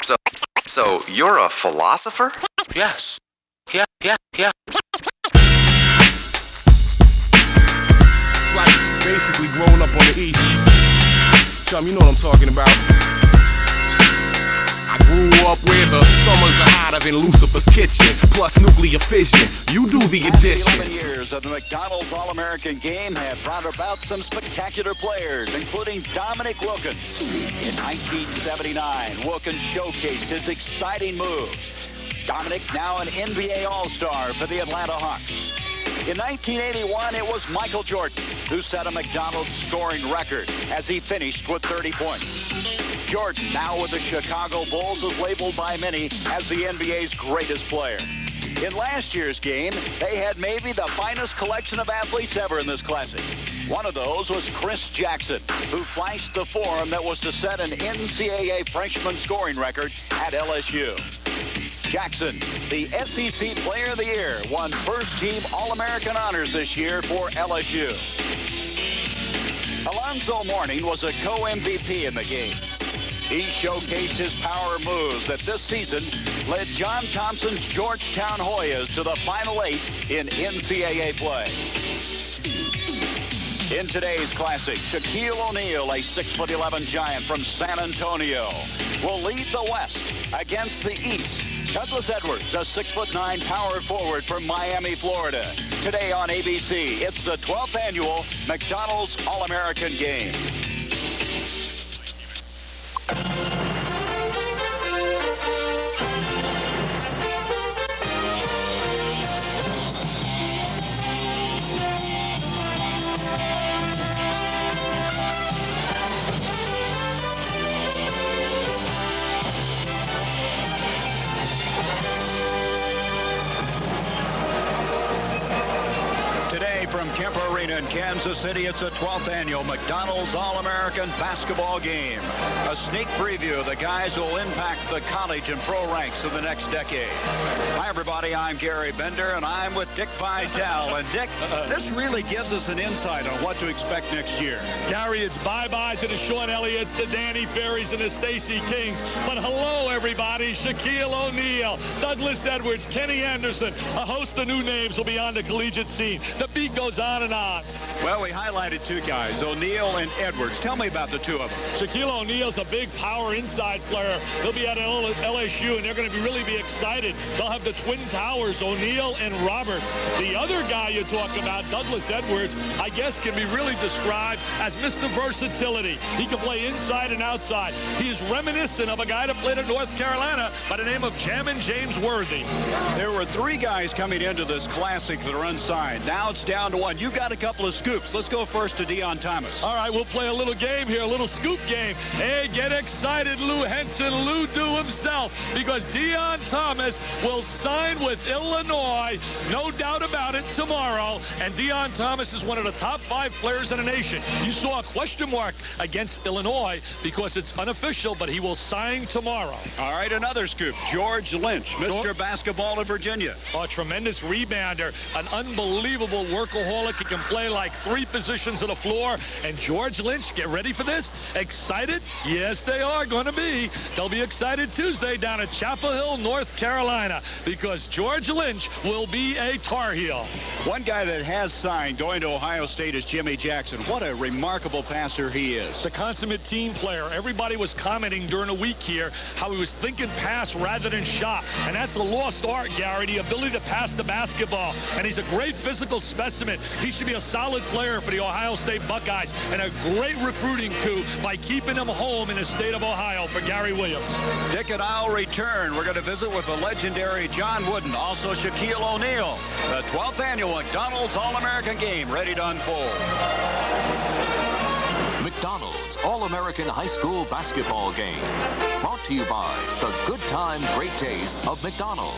So you're a philosopher? Yes. Yeah. It's like basically growing up on the East. Chum, you know what I'm talking about. I grew up where the summers are hotter than Lucifer's kitchen, plus nuclear fission. You do the addition. 11 years of the McDonald's All-American game have brought about some spectacular players, including Dominic Wilkins. In 1979, Wilkins showcased his exciting moves. Dominic, now an NBA All-Star for the Atlanta Hawks. In 1981, it was Michael Jordan who set a McDonald's scoring record as he finished with 30 points. Jordan, now with the Chicago Bulls, is labeled by many as the NBA's greatest player. In last year's game, they had maybe the finest collection of athletes ever in this classic. One of those was Chris Jackson, who flashed the form that was to set an NCAA freshman scoring record at LSU. Jackson, the SEC Player of the Year, won first-team All-American honors this year for LSU. Alonzo Mourning was a co-MVP in the game. He showcased his power moves that this season led John Thompson's Georgetown Hoyas to the Final Eight in NCAA play. In today's classic, Shaquille O'Neal, a 6'11" giant from San Antonio, will lead the West against the East. Douglas Edwards, a 6'9" power forward from Miami, Florida. Today on ABC, it's the 12th annual McDonald's All-American Game. From Kemper Arena in Kansas City, it's the 12th annual McDonald's All-American Basketball Game. A sneak preview of the guys who will impact the college and pro ranks of the next decade. Hi, everybody. I'm Gary Bender, and I'm with Dick Vitale. And, Dick, this really gives us an insight on what to expect next year. Gary, it's bye-bye to the Sean Elliott's, the Danny Ferrys, and the Stacey Kings. But hello, everybody. Shaquille O'Neal, Douglas Edwards, Kenny Anderson. A host of new names will be on the collegiate scene. The beat goes on and on. Well, we highlighted two guys, O'Neal and Edwards. Tell me about the two of them. Shaquille O'Neal's a big power inside player. He'll be at LSU, and they're going to really be excited. They'll have the twin towers, O'Neal and Roberts. The other guy you talk about, Douglas Edwards, I guess can be really described as Mr. Versatility. He can play inside and outside. He is reminiscent of a guy that played at North Carolina by the name of Jammin' James Worthy. There were three guys coming into this classic that are unsigned. Now it's down to one. You got a couple of scoops. Let's go first to Deon Thomas. All right, we'll play a little game here, a little scoop game. Hey, get excited, Lou Henson, Lou do himself, because Deon Thomas will sign with Illinois, no doubt about it, tomorrow. And Deon Thomas is one of the top 5 players in the nation. You saw a question mark against Illinois because it's unofficial, but he will sign tomorrow. All right, another scoop. George Lynch, Mr. Basketball of Virginia. A tremendous rebounder, an unbelievable workaholic. He can play like 3 positions of the floor. And George Lynch, get ready for this. Excited? Yes, they are going to be. They'll be excited Tuesday down at Chapel Hill, North Carolina, because George Lynch will be a Tar Heel. One guy that has signed going to Ohio State is Jimmy Jackson. What a remarkable passer he is. The consummate team player. Everybody was commenting during the week here how he was thinking pass rather than shot. And that's a lost art, Gary, the ability to pass the basketball. And he's a great physical specimen. He should be a solid player for the Ohio State Buckeyes, and a great recruiting coup by keeping him home in the state of Ohio for Gary Williams. Dick and I will return. We're going to visit with the legendary John Wooden, also Shaquille O'Neal. The 12th annual McDonald's All-American Game ready to unfold. McDonald's All-American High School Basketball Game. Brought to you by the good time, great taste of McDonald's.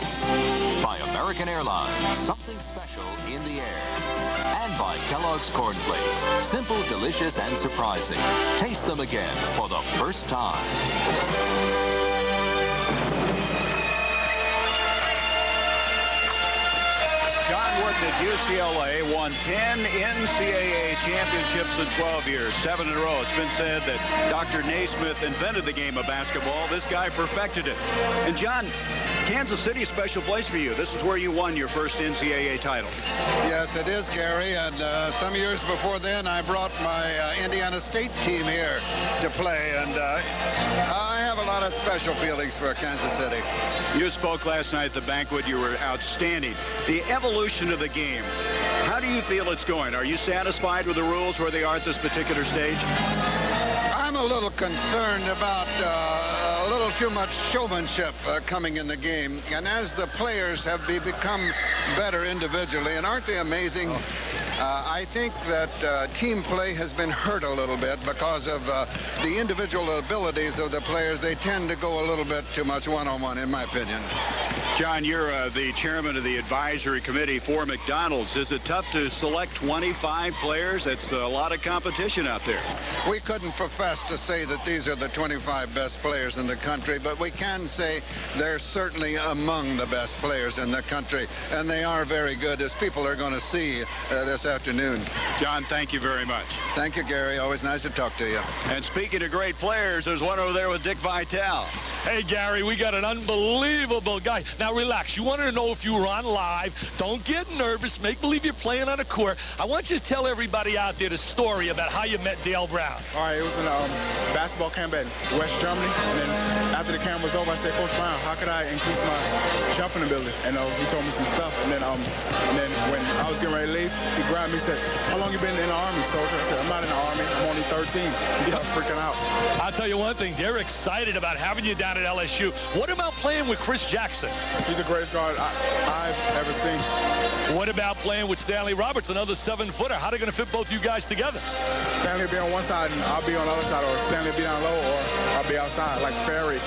By American Airlines, something special in the air. And by Kellogg's Corn Flakes. Simple, delicious, and surprising. Taste them again for the first time. John Wooden UCLA won 10 NCAA championships in 12 years, 7 in a row. It's been said that Dr. Naismith invented the game of basketball. This guy perfected it. And John, Kansas City, a special place for you. This is where you won your first NCAA title. Yes, it is, Gary. And some years before then, I brought my Indiana State team here to play. And I have a lot of special feelings for Kansas City. You spoke last night at the banquet. You were outstanding. The evolution of the game, how do you feel it's going? Are you satisfied with the rules where they are at this particular stage? I'm a little concerned about a little too much showmanship coming in the game. And as the players have become better individually, and aren't they amazing? I think that team play has been hurt a little bit because of the individual abilities of the players. They tend to go a little bit too much one-on-one, in my opinion. John, you're the chairman of the advisory committee for McDonald's. Is it tough to select 25 players? It's a lot of competition out there. We couldn't profess to say that these are the 25 best players in the country, but we can say they're certainly among the best players in the country, and they are very good, as people are going to see this afternoon. John, thank you very much. Thank you, Gary. Always nice to talk to you. And speaking of great players, there's one over there with Dick Vitale. Hey, Gary, we got an unbelievable guy. Now, relax. You wanted to know if you were on live. Don't get nervous. Make believe you're playing on a court. I want you to tell everybody out there the story about how you met Dale Brown. All right, it was in a basketball camp at West Germany. And then after the camp was over, I said, Coach Brown, how could I increase my jumping ability? And he told me some stuff. And then when I was getting ready to leave, he grabbed me and said, how long you been in the Army, soldier? I said, I'm not in the Army. I'm only 13. He started freaking out. I'll tell you one thing. They're excited about having you down at LSU. What about playing with Chris Jackson? He's the greatest guard I've ever seen. What about playing with Stanley Roberts, another 7-footer? How are they going to fit both you guys together? Stanley will be on one side and I'll be on the other side, or Stanley will be down low, or I'll be outside like Ferry.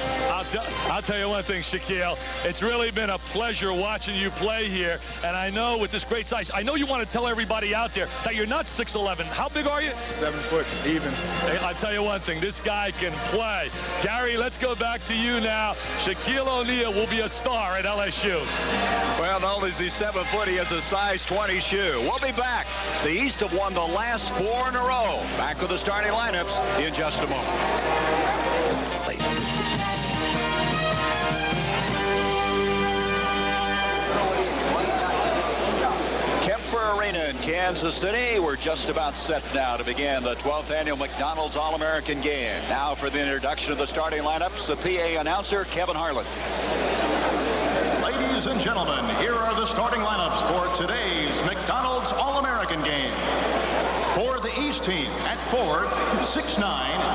I'll tell you one thing, Shaquille. It's really been a pleasure watching you play here. And I know with this great size, I know you want to tell everybody out there that you're not 6'11". How big are you? 7 foot, even. Hey, I'll tell you one thing. This guy can play. Gary, let's go back to you now. Shaquille O'Neal will be a star at LSU. Well, not only is he 7 foot, he has a size 20 shoe. We'll be back. The East have won the last 4 in a row. Back with the starting lineups in just a moment. Arena in Kansas City. We're just about set now to begin the 12th annual McDonald's All-American Game. Now for the introduction of the starting lineups, the PA announcer, Kevin Harlan. Ladies and gentlemen, here are the starting lineups for today's McDonald's All-American Game. For the East team, at forward, 6'9",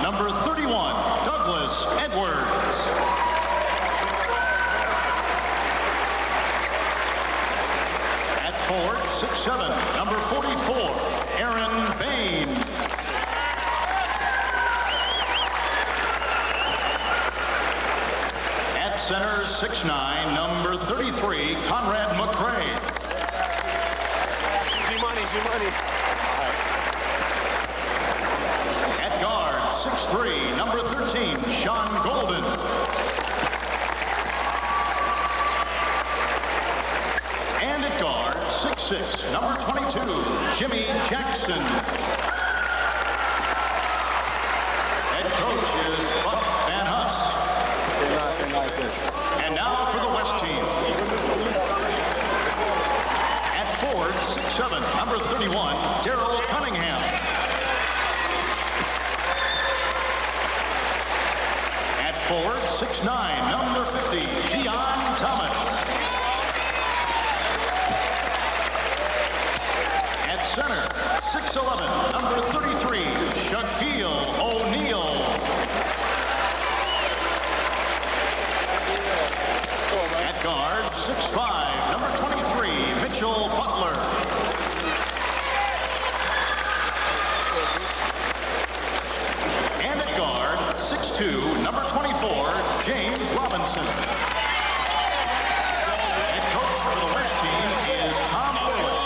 number 31, Douglas Edwards. Forward, 6'7", number 44, Aaron Bain. At center, 6'9", number 33, Conrad McCray. G-Money. At guard, 6'3", number 13, Sean Golden. And at guard, 6'6", number 22, Jimmy Jackson. Head coach is Buck Van Huss. And now for the West team. At forward, 6'7", number 31, Darryl Cunningham. At forward, 6'9", number 50, Dion Thomas. Center, 6'11", number 33, Shaquille O'Neal. At guard, 6'5", number 23, Mitchell Butler. And at guard, 6'2", number 24, James Robinson. Head coach for the West team is Tom Orland.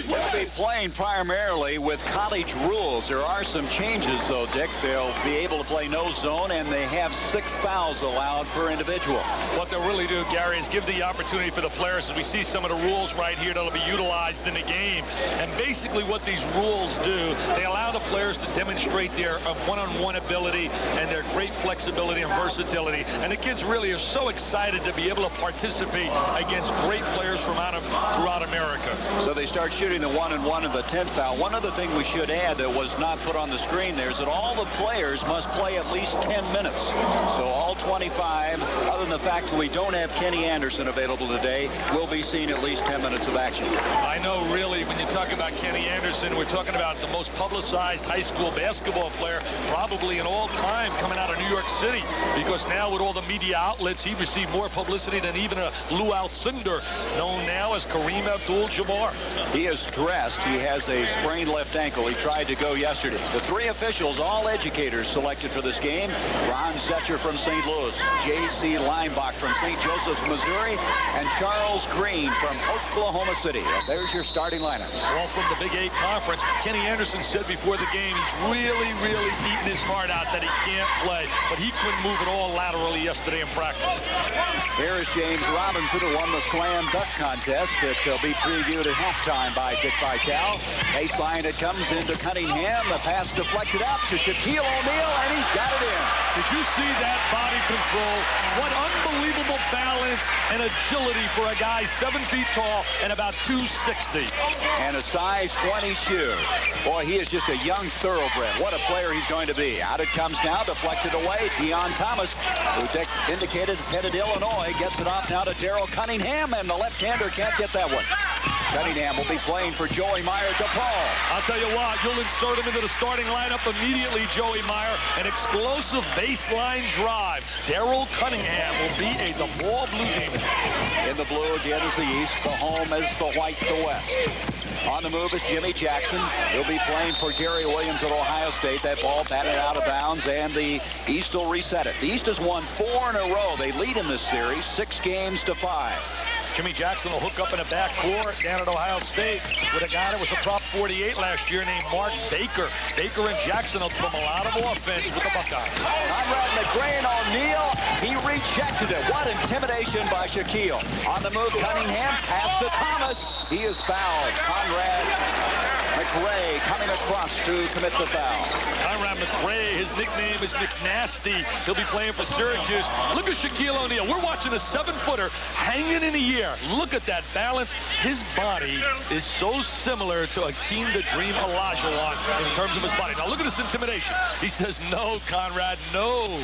We'll be playing playing primarily with college rules. There are some changes, though, Dick. They'll be able to play no zone, and they have 6 fouls allowed per individual. What they'll really do, Gary, is give the opportunity for the players, as we see some of the rules right here that'll be utilized in the game. And basically what these rules do, they allow the players to demonstrate their one-on-one ability and their great flexibility and versatility. And the kids really are so excited to be able to participate against great players from throughout America. So they start shooting the 1-and-1 and the 10th foul. One other thing we should add that was not put on the screen there is that all the players must play at least 10 minutes. So all 25, other than the fact that we don't have Kenny Anderson available today, will be seeing at least 10 minutes of action. I know, really, when you talk about Kenny Anderson, we're talking about the most publicized high school basketball player probably in all time coming out of New York City, because now with all the media outlets, he received more publicity than even a Lou Alcindor, known now as Kareem Abdul-Jabbar. He is dressed. He has a sprained left ankle. He tried to go yesterday. The 3 officials, all educators selected for this game: Ron Zetcher from St. Louis, J.C. Leinbach from St. Joseph's, Missouri, and Charles Green from Oklahoma City. There's your starting lineups. All from the Big 8 Conference. Kenny Anderson said before the game he's really beating his heart out that he can't play, but he couldn't move at all laterally yesterday in practice. Here is James Robinson, who won the slam dunk contest that will be previewed at halftime by Dick Vitale. Baseline, it comes into Cunningham. The pass deflected out to Shaquille O'Neal, and he's got it in. Did you see that body control? What unbelievable balance and agility for a guy 7 feet tall and about 260. And a size 20 shoe. Boy, he is just a young thoroughbred. What a player he's going to be. Out it comes now, deflected away. Deon Thomas, who Dick indicated is headed Illinois, gets it off now to Darrell Cunningham, and the left-hander can't get that one. Cunningham will be playing for Joey Meyer DePaul. I'll tell you what, you'll insert him into the starting lineup immediately, Joey Meyer. An explosive baseline drive. Darrell Cunningham will be a DePaul Blue Demon. In the blue again is the East. The home is the white, the West. On the move is Jimmy Jackson. He'll be playing for Gary Williams at Ohio State. That ball batted out of bounds, and the East will reset it. The East has won 4 in a row. They lead in this series 6 games to 5. Jimmy Jackson will hook up in a backcourt down at Ohio State with a guy that was a prop 48 last year named Mark Baker. Baker and Jackson will throw a lot of offense with the Buckeyes. Conrad McRae and O'Neal. He rejected it. What intimidation by Shaquille. On the move, Cunningham. Pass to Thomas. He is fouled. Conrad McRae coming across to commit the foul. Conrad McRae, his nickname is McNasty. He'll be playing for Syracuse. Look at Shaquille O'Neal. We're watching a 7-footer hanging in the air. Look at that balance. His body is so similar to Akeem the Dream Olajuwon in terms of his body. Now look at this intimidation. He says, no, Conrad, no.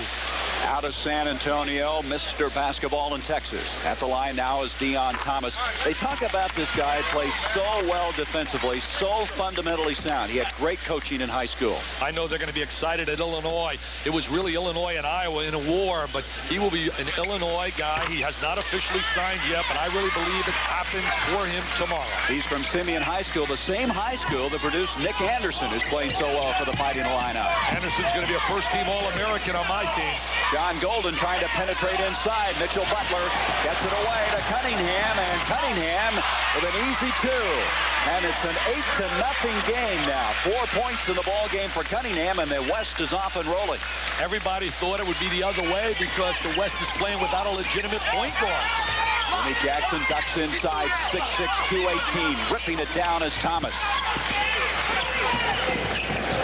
Out of San Antonio, Mr. Basketball in Texas. At the line now is Deon Thomas. They talk about this guy plays so well defensively, so fundamentally sound. He had great coaching in high school. I know they're going to be excited at Illinois. It was really Illinois and Iowa in a war, but he will be an Illinois guy. He has not officially signed yet, but I really believe it happens for him tomorrow. He's from Simeon High School, the same high school that produced Nick Anderson, who's playing so well for the Fighting Illini. Anderson's going to be a first-team All-American on my team. John Golden trying to penetrate inside. Mitchell Butler gets it away to Cunningham, and Cunningham with an easy 2. And it's an 8-0 game now. 4 points in the ball game for Cunningham, and the West is off and rolling. Everybody thought it would be the other way because the West is playing without a legitimate point guard. Jimmy Jackson ducks inside, 6'6", 218. Ripping it down is Thomas.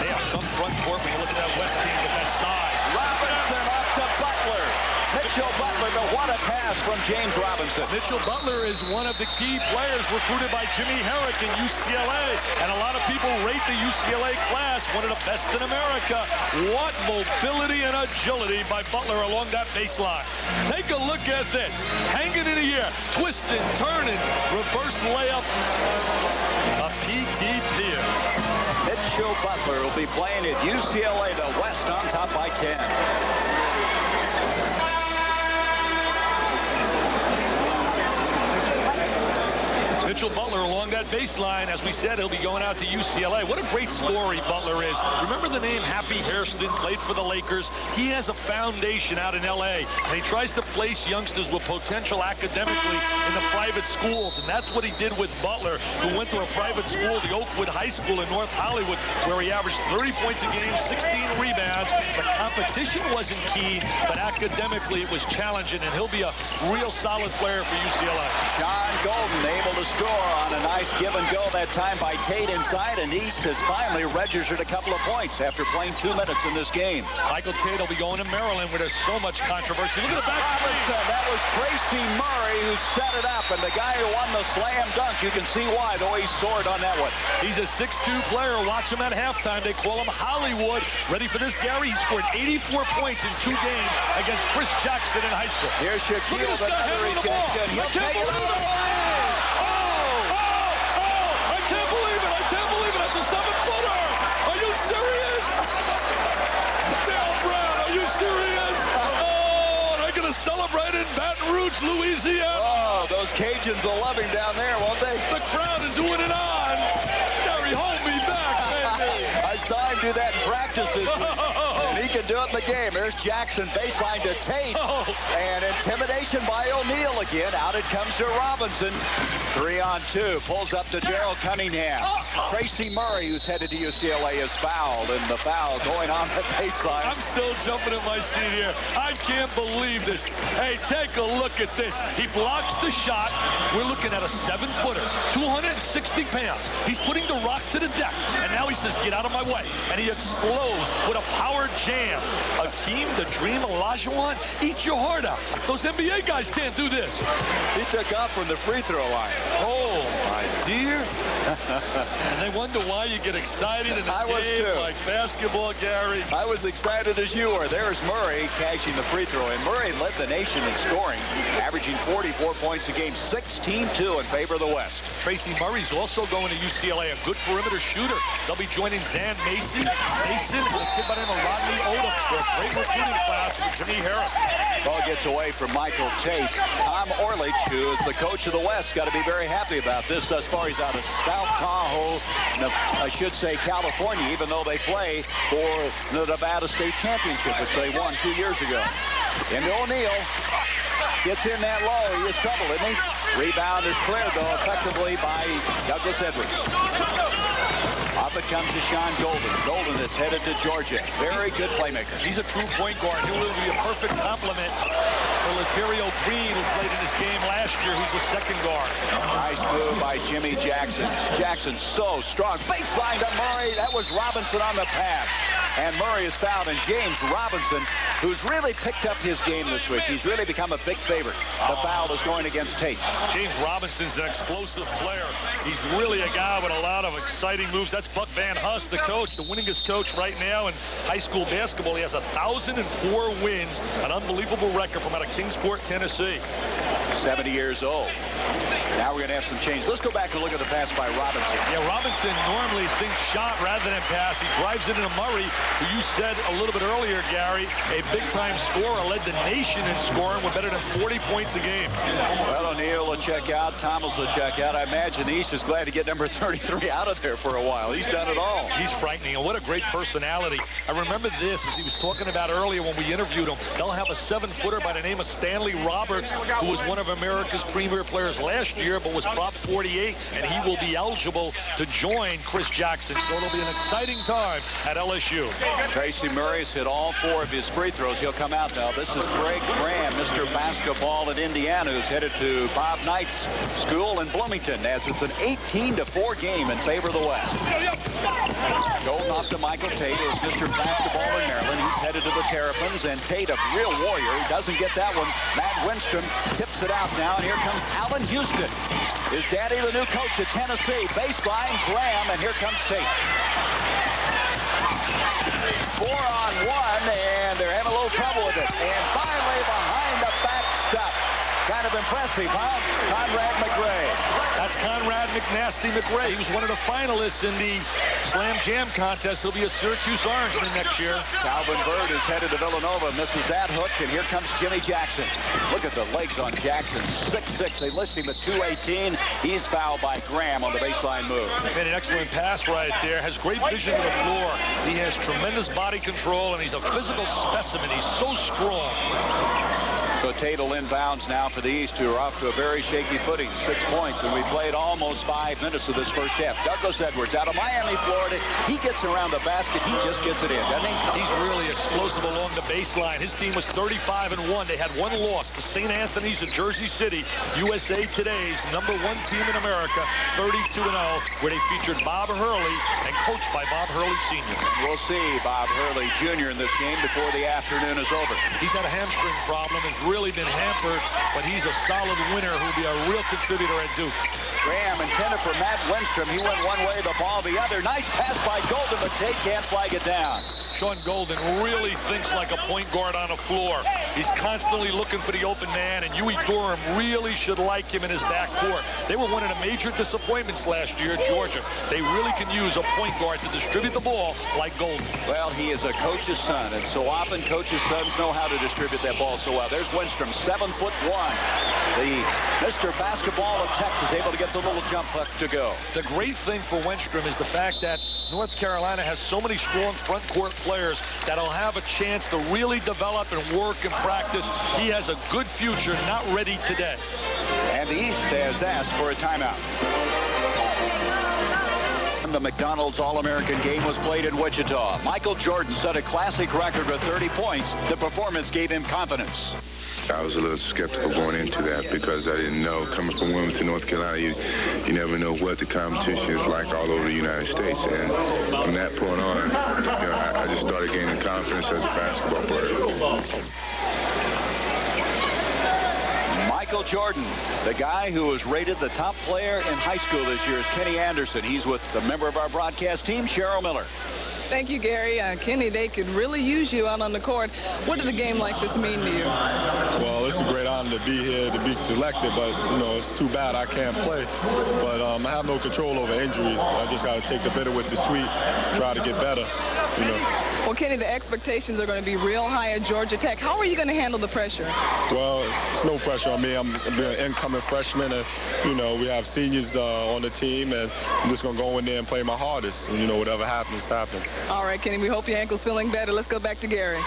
They have some front court when you look at that West team with that size. Robinson up to Butler. Mitchell Butler, but what a pass from James Robinson. Mitchell Butler is one of the key players recruited by Jimmy Herrick in UCLA, and a lot of people rate the UCLA class one of the best in America. What mobility and agility by Butler along that baseline. Take a look at this. Hanging in the air, twisting, turning, reverse layup. A PTP. Mitchell Butler will be playing at UCLA. The West on top by 10. Mitchell Butler along that baseline. As we said, he'll be going out to UCLA. What a great story Butler is. Remember the name Happy Hairston, played for the Lakers? He has a foundation out in L.A., and he tries to place youngsters with potential academically in the private schools, and that's what he did with Butler, who went to a private school, the Oakwood High School in North Hollywood, where he averaged 30 points a game, 16 rebounds. The competition wasn't key, but academically it was challenging, and he'll be a real solid player for UCLA. Sean Golden able to score on a nice give and go that time by Tate inside, and East has finally registered a couple of points after playing 2 minutes in this game. Michael Tate will be going to Maryland, where there's so much controversy. Look at the back. That was Tracy Murray who set it up, and the guy who won the slam dunk, you can see why, the way he soared on that one. He's a 6'2 player. Watch him at halftime. They call him Hollywood. Ready for this, Gary? He scored 84 points in 2 games against Chris Jackson in high school. Here's Shaquille with another rejection. He'll take it all the way. I can't believe it. I can't believe it. That's a 7-footer. Are you serious? Dale Brown, are you serious? Oh, they're going to celebrate in Baton Rouge, Louisiana. Oh, those Cajuns will love him down there, won't they? The crowd is oohing it on. Gary, hold me back, baby. I saw him do that in practice this week. And he can do it in the game. There's Jackson, baseline to Tate. And intimidation by O'Neal again. Out it comes to Robinson. 3-on-2. Pulls up to Gerald Cunningham. Tracy Murray, who's headed to UCLA, is fouled. And the foul going on the baseline. I'm still jumping in my seat here. I can't believe this. Hey, take a look at this. He blocks the shot. We're looking at a 7-footer, 260 pounds. He's putting the rock to the deck. And now he says, get out of my way. And he explodes with a power jam. Akeem, the Dream, Olajuwon, eat your heart out. Those NBA guys can't do this. He took off from the free throw line. Oh, my dear. And they wonder why you get excited in a game like basketball, Gary. I was excited as you were. There's Murray cashing the free throw. And Murray led the nation in scoring, averaging 44 points a game, 16-2 in favor of the West. Tracy Murray's also going to UCLA, a good perimeter shooter. They'll be joining Zan Mason, and a kid by the name of Rodney Odom for a great recruiting class with Jimmy Harris. Ball gets away from Michael Tate. Tom Orlich, who is the coach of the West, got to be very happy about this. Thus far, he's out of South Tahoe, I should say California, even though they play for the Nevada State Championship, which they won 2 years ago. And O'Neal gets in that low. He is trouble, isn't he? Rebound is cleared, though, effectively by Douglas Edwards. Off it comes to Sean Golden. Golden is headed to Georgia. Very good playmaker. He's a true point guard. He will be a perfect complement for Laterio Green, who played in this game last year, who's a second guard. Nice move by Jimmy Jackson. Jackson so strong. Baseline to Murray. That was Robinson on the pass. And Murray is fouled, and James Robinson, who's really picked up his game this week. He's really become a big favorite. The foul is going against Tate. James Robinson's an explosive player. He's really a guy with a lot of exciting moves. That's Buck Van Hust, the coach, the winningest coach right now in high school basketball. He has 1,004 wins, an unbelievable record from out of Kingsport, Tennessee. 70 years old. Now we're going to have some change. Let's go back and look at the pass by Robinson. Yeah, Robinson normally thinks shot rather than pass. He drives it into Murray, who you said a little bit earlier, Gary, a big-time scorer, led the nation in scoring with better than 40 points a game. Well, O'Neal will check out. Thomas will check out. I imagine the East is glad to get number 33 out of there for a while. He's done it all. He's frightening, and what a great personality. I remember this, as he was talking about earlier when we interviewed him. They'll have a 7-footer by the name of Stanley Roberts, who was one of America's premier players last year, but was Prop 48, and he will be eligible to join Chris Jackson. So it'll be an exciting time at LSU. Tracy Murray's hit all 4 of his free throws. He'll come out now. This is Greg Graham, Mr. Basketball at Indiana, who's headed to Bob Knight's school in Bloomington, as it's an 18-4 game in favor of the West. Golden off to Michael Tate, who's Mr. Basketball in Maryland. He's headed to the Terrapins, and Tate, a real warrior. He doesn't get that one. Matt Winstrom tips it out now, and here comes Allen Houston. His daddy, the new coach at Tennessee. Baseline, Graham, and here comes Tate. 4-on-1, and they're having a little trouble with it. And finally, behind the back stop. Kind of impressive, huh? Conrad McGray. That's Conrad McNasty McRae. He was one of the finalists in the Slam Jam contest. He'll be a Syracuse Orangeman next year. Calvin Bird is headed to Villanova, misses that hook, and here comes Jimmy Jackson. Look at the legs on Jackson, 6'6". They list him at 218. He's fouled by Graham on the baseline move. Made an excellent pass right there. Has great vision to the floor. He has tremendous body control, and he's a physical specimen. He's so strong. So Ceto inbounds now for the East, who are off to a very shaky footing, 6 points, and we played almost 5 minutes of this first half. Douglas Edwards out of Miami, Florida. He gets around the basket. He just gets it in, doesn't he? He's really explosive along the baseline. His team was 35-1. They had one loss. The St. Anthony's of Jersey City, USA Today's #1 team in America, 32-0, where they featured Bob Hurley and coached by Bob Hurley Sr. We'll see Bob Hurley Jr. in this game before the afternoon is over. He's had a hamstring problem. Has really been hampered, but he's a solid winner who'll be a real contributor at Duke. Graham intended for Matt Wenstrom. He went one way, the ball the other. Nice pass by Golden, but Tate can't flag it down. Sean Golden really thinks like a point guard on the floor. He's constantly looking for the open man, and Huey Durham really should like him in his backcourt. They were one of the major disappointments last year at Georgia. They really can use a point guard to distribute the ball like Golden. Well, he is a coach's son, and so often coaches' sons know how to distribute that ball so well. There's Wenstrom, 7'1". The Mr. Basketball of Texas able to get the little jump hook to go. The great thing for Wenstrom is the fact that North Carolina has so many strong front court players that'll have a chance to really develop and work and practice. He has a good future, not ready today. And the East has asked for a timeout. The McDonald's All-American game was played in Wichita. Michael Jordan set a classic record of 30 points. The performance gave him confidence. I was a little skeptical going into that because I didn't know, coming from Wilmington, North Carolina, you never know what the competition is like all over the United States. And from that point on, I just started gaining confidence as a basketball player. Michael Jordan, the guy who was rated the top player in high school this year, is Kenny Anderson. He's with a member of our broadcast team, Cheryl Miller. Thank you, Gary. Kenny, they could really use you out on the court. What did a game like this mean to you? Well, it's a great honor to be here, to be selected, but, it's too bad I can't play. But I have no control over injuries. I just got to take the bitter with the sweet, try to get better, Well, Kenny, the expectations are going to be real high at Georgia Tech. How are you going to handle the pressure? Well, it's no pressure on me. I'm an incoming freshman, and, we have seniors on the team, and I'm just going to go in there and play my hardest. And, whatever happens, happens. All right, Kenny, we hope your ankle's feeling better. Let's go back to Gary.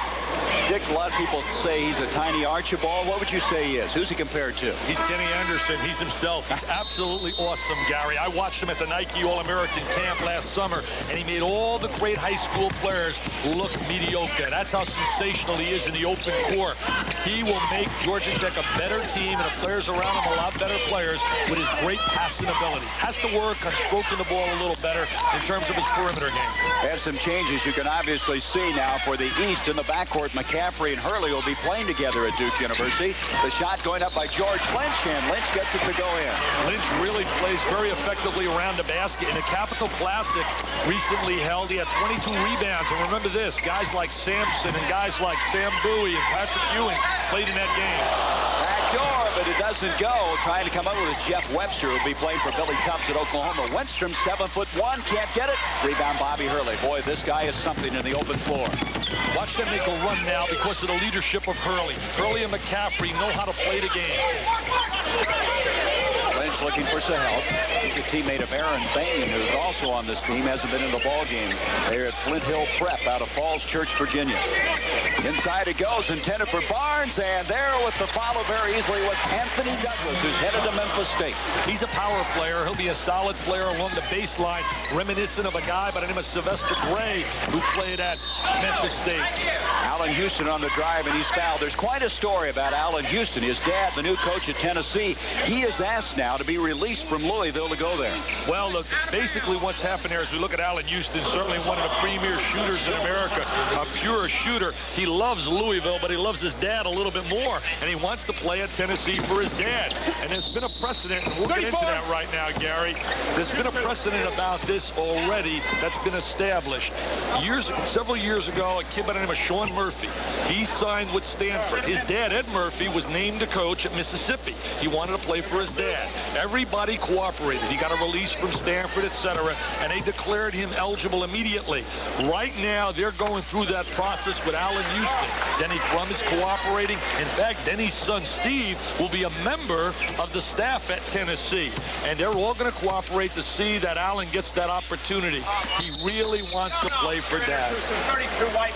Dick, a lot of people say he's a tiny Archibald. What would you say he is? Who's he compared to? He's Kenny Anderson. He's himself. He's absolutely awesome, Gary. I watched him at the Nike All-American Camp last summer, and he made all the great high school players look mediocre. That's how sensational he is in the open court. He will make Georgia Tech a better team, and the players around him a lot better players with his great passing ability. Has to work on stroking the ball a little better in terms of his perimeter game. Has some changes you can obviously see now for the East in the backcourt. McCaffrey and Hurley will be playing together at Duke University. The shot going up by George Lynch, and Lynch gets it to go in. Lynch really plays very effectively around the basket. In the Capital Classic recently held, he had 22 rebounds. And remember this, guys like Sampson and guys like Sam Bowie and Patrick Ewing played in that game. Backdoor, but it doesn't go. Trying to come up with Jeff Webster, who'll be playing for Billy Tufts at Oklahoma. Wenstrom, 7'1", can't get it. Rebound Bobby Hurley. Boy, this guy is something in the open floor. Watch them make a run now because of the leadership of Hurley. Hurley and McCaffrey know how to play the game. Lynch looking for some help. He's a teammate of Aaron Bain, who's also on this team, hasn't been in the ball game. They're at Flint Hill Prep out of Falls Church, Virginia. Inside it goes, intended for Barnes, and there with the follow very easily with Anthony Douglas, who's headed to Memphis State. He's a power player. He'll be a solid player along the baseline, reminiscent of a guy by the name of Sylvester Gray, who played at Memphis State. Allen Houston on the drive, and he's fouled. There's quite a story about Allen Houston. His dad, the new coach at Tennessee, he is asked now to be released from Louisville to go there. Well, look, basically what's happened there is we look at Allen Houston, certainly one of the premier shooters in America, a pure shooter. He loves Louisville, but he loves his dad a little bit more, and he wants to play at Tennessee for his dad. And there's been a precedent, and we'll get into that right now, Gary. There's been a precedent about this already that's been established. Several years ago, a kid by the name of Sean Murphy Murphy. He signed with Stanford. His dad, Ed Murphy, was named a coach at Mississippi. He wanted to play for his dad. Everybody cooperated. He got a release from Stanford, etc., and they declared him eligible immediately. Right now, they're going through that process with Allen Houston. Denny Crum is cooperating. In fact, Denny's son, Steve, will be a member of the staff at Tennessee. And they're all going to cooperate to see that Allen gets that opportunity. He really wants to play for Dad.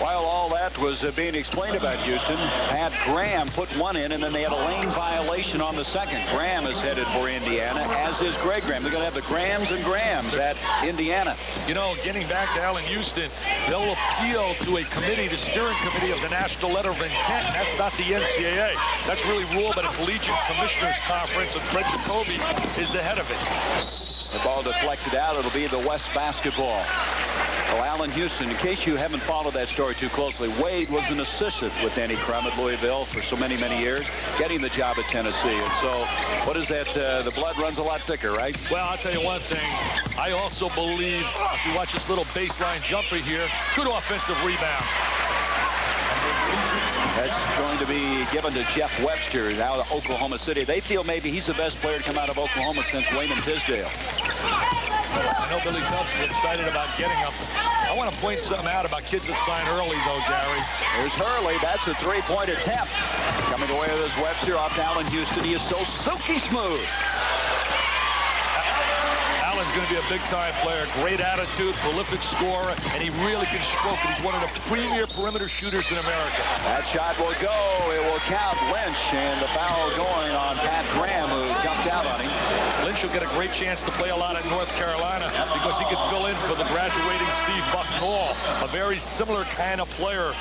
While all that was being explained about Houston, Pat Graham put one in, and then they had a lane violation on the second. Graham is headed for Indiana, as is Greg Graham. They're going to have the Grahams and Grahams at Indiana. You know, getting back to Allen Houston, they'll appeal to a committee, the steering committee of the National Letter of Intent. That's not the NCAA. That's really ruled by the Collegiate Commissioners Conference, and Fred Jacoby is the head of it. The ball deflected out. It'll be the West basketball. Well, Allen Houston, in case you haven't followed that story too closely, Wade was an assistant with Denny Crum at Louisville for so many, many years, getting the job at Tennessee. And so, what is that? The blood runs a lot thicker, right? Well, I'll tell you one thing. I also believe, if you watch this little baseline jumper here, good offensive rebound. That's going to be given to Jeff Webster out of Oklahoma City. They feel maybe he's the best player to come out of Oklahoma since Wayman Tisdale. I know Billy Tubbs is excited about getting up. I want to point something out about kids that sign early, though, Gary. There's Hurley. That's a three-point attempt. Coming away with his Webster off to Allen Houston. He is so silky smooth. Allen's going to be a big-time player. Great attitude, prolific scorer, and he really can stroke it. He's one of the premier perimeter shooters in America. That shot will go. It will count. Lynch, and the foul going on Pat Graham, who jumped out on him. Lynch will get a great chance to play a lot at North Carolina because he could fill in for the graduating Steve Bucknall, a very similar kind of player.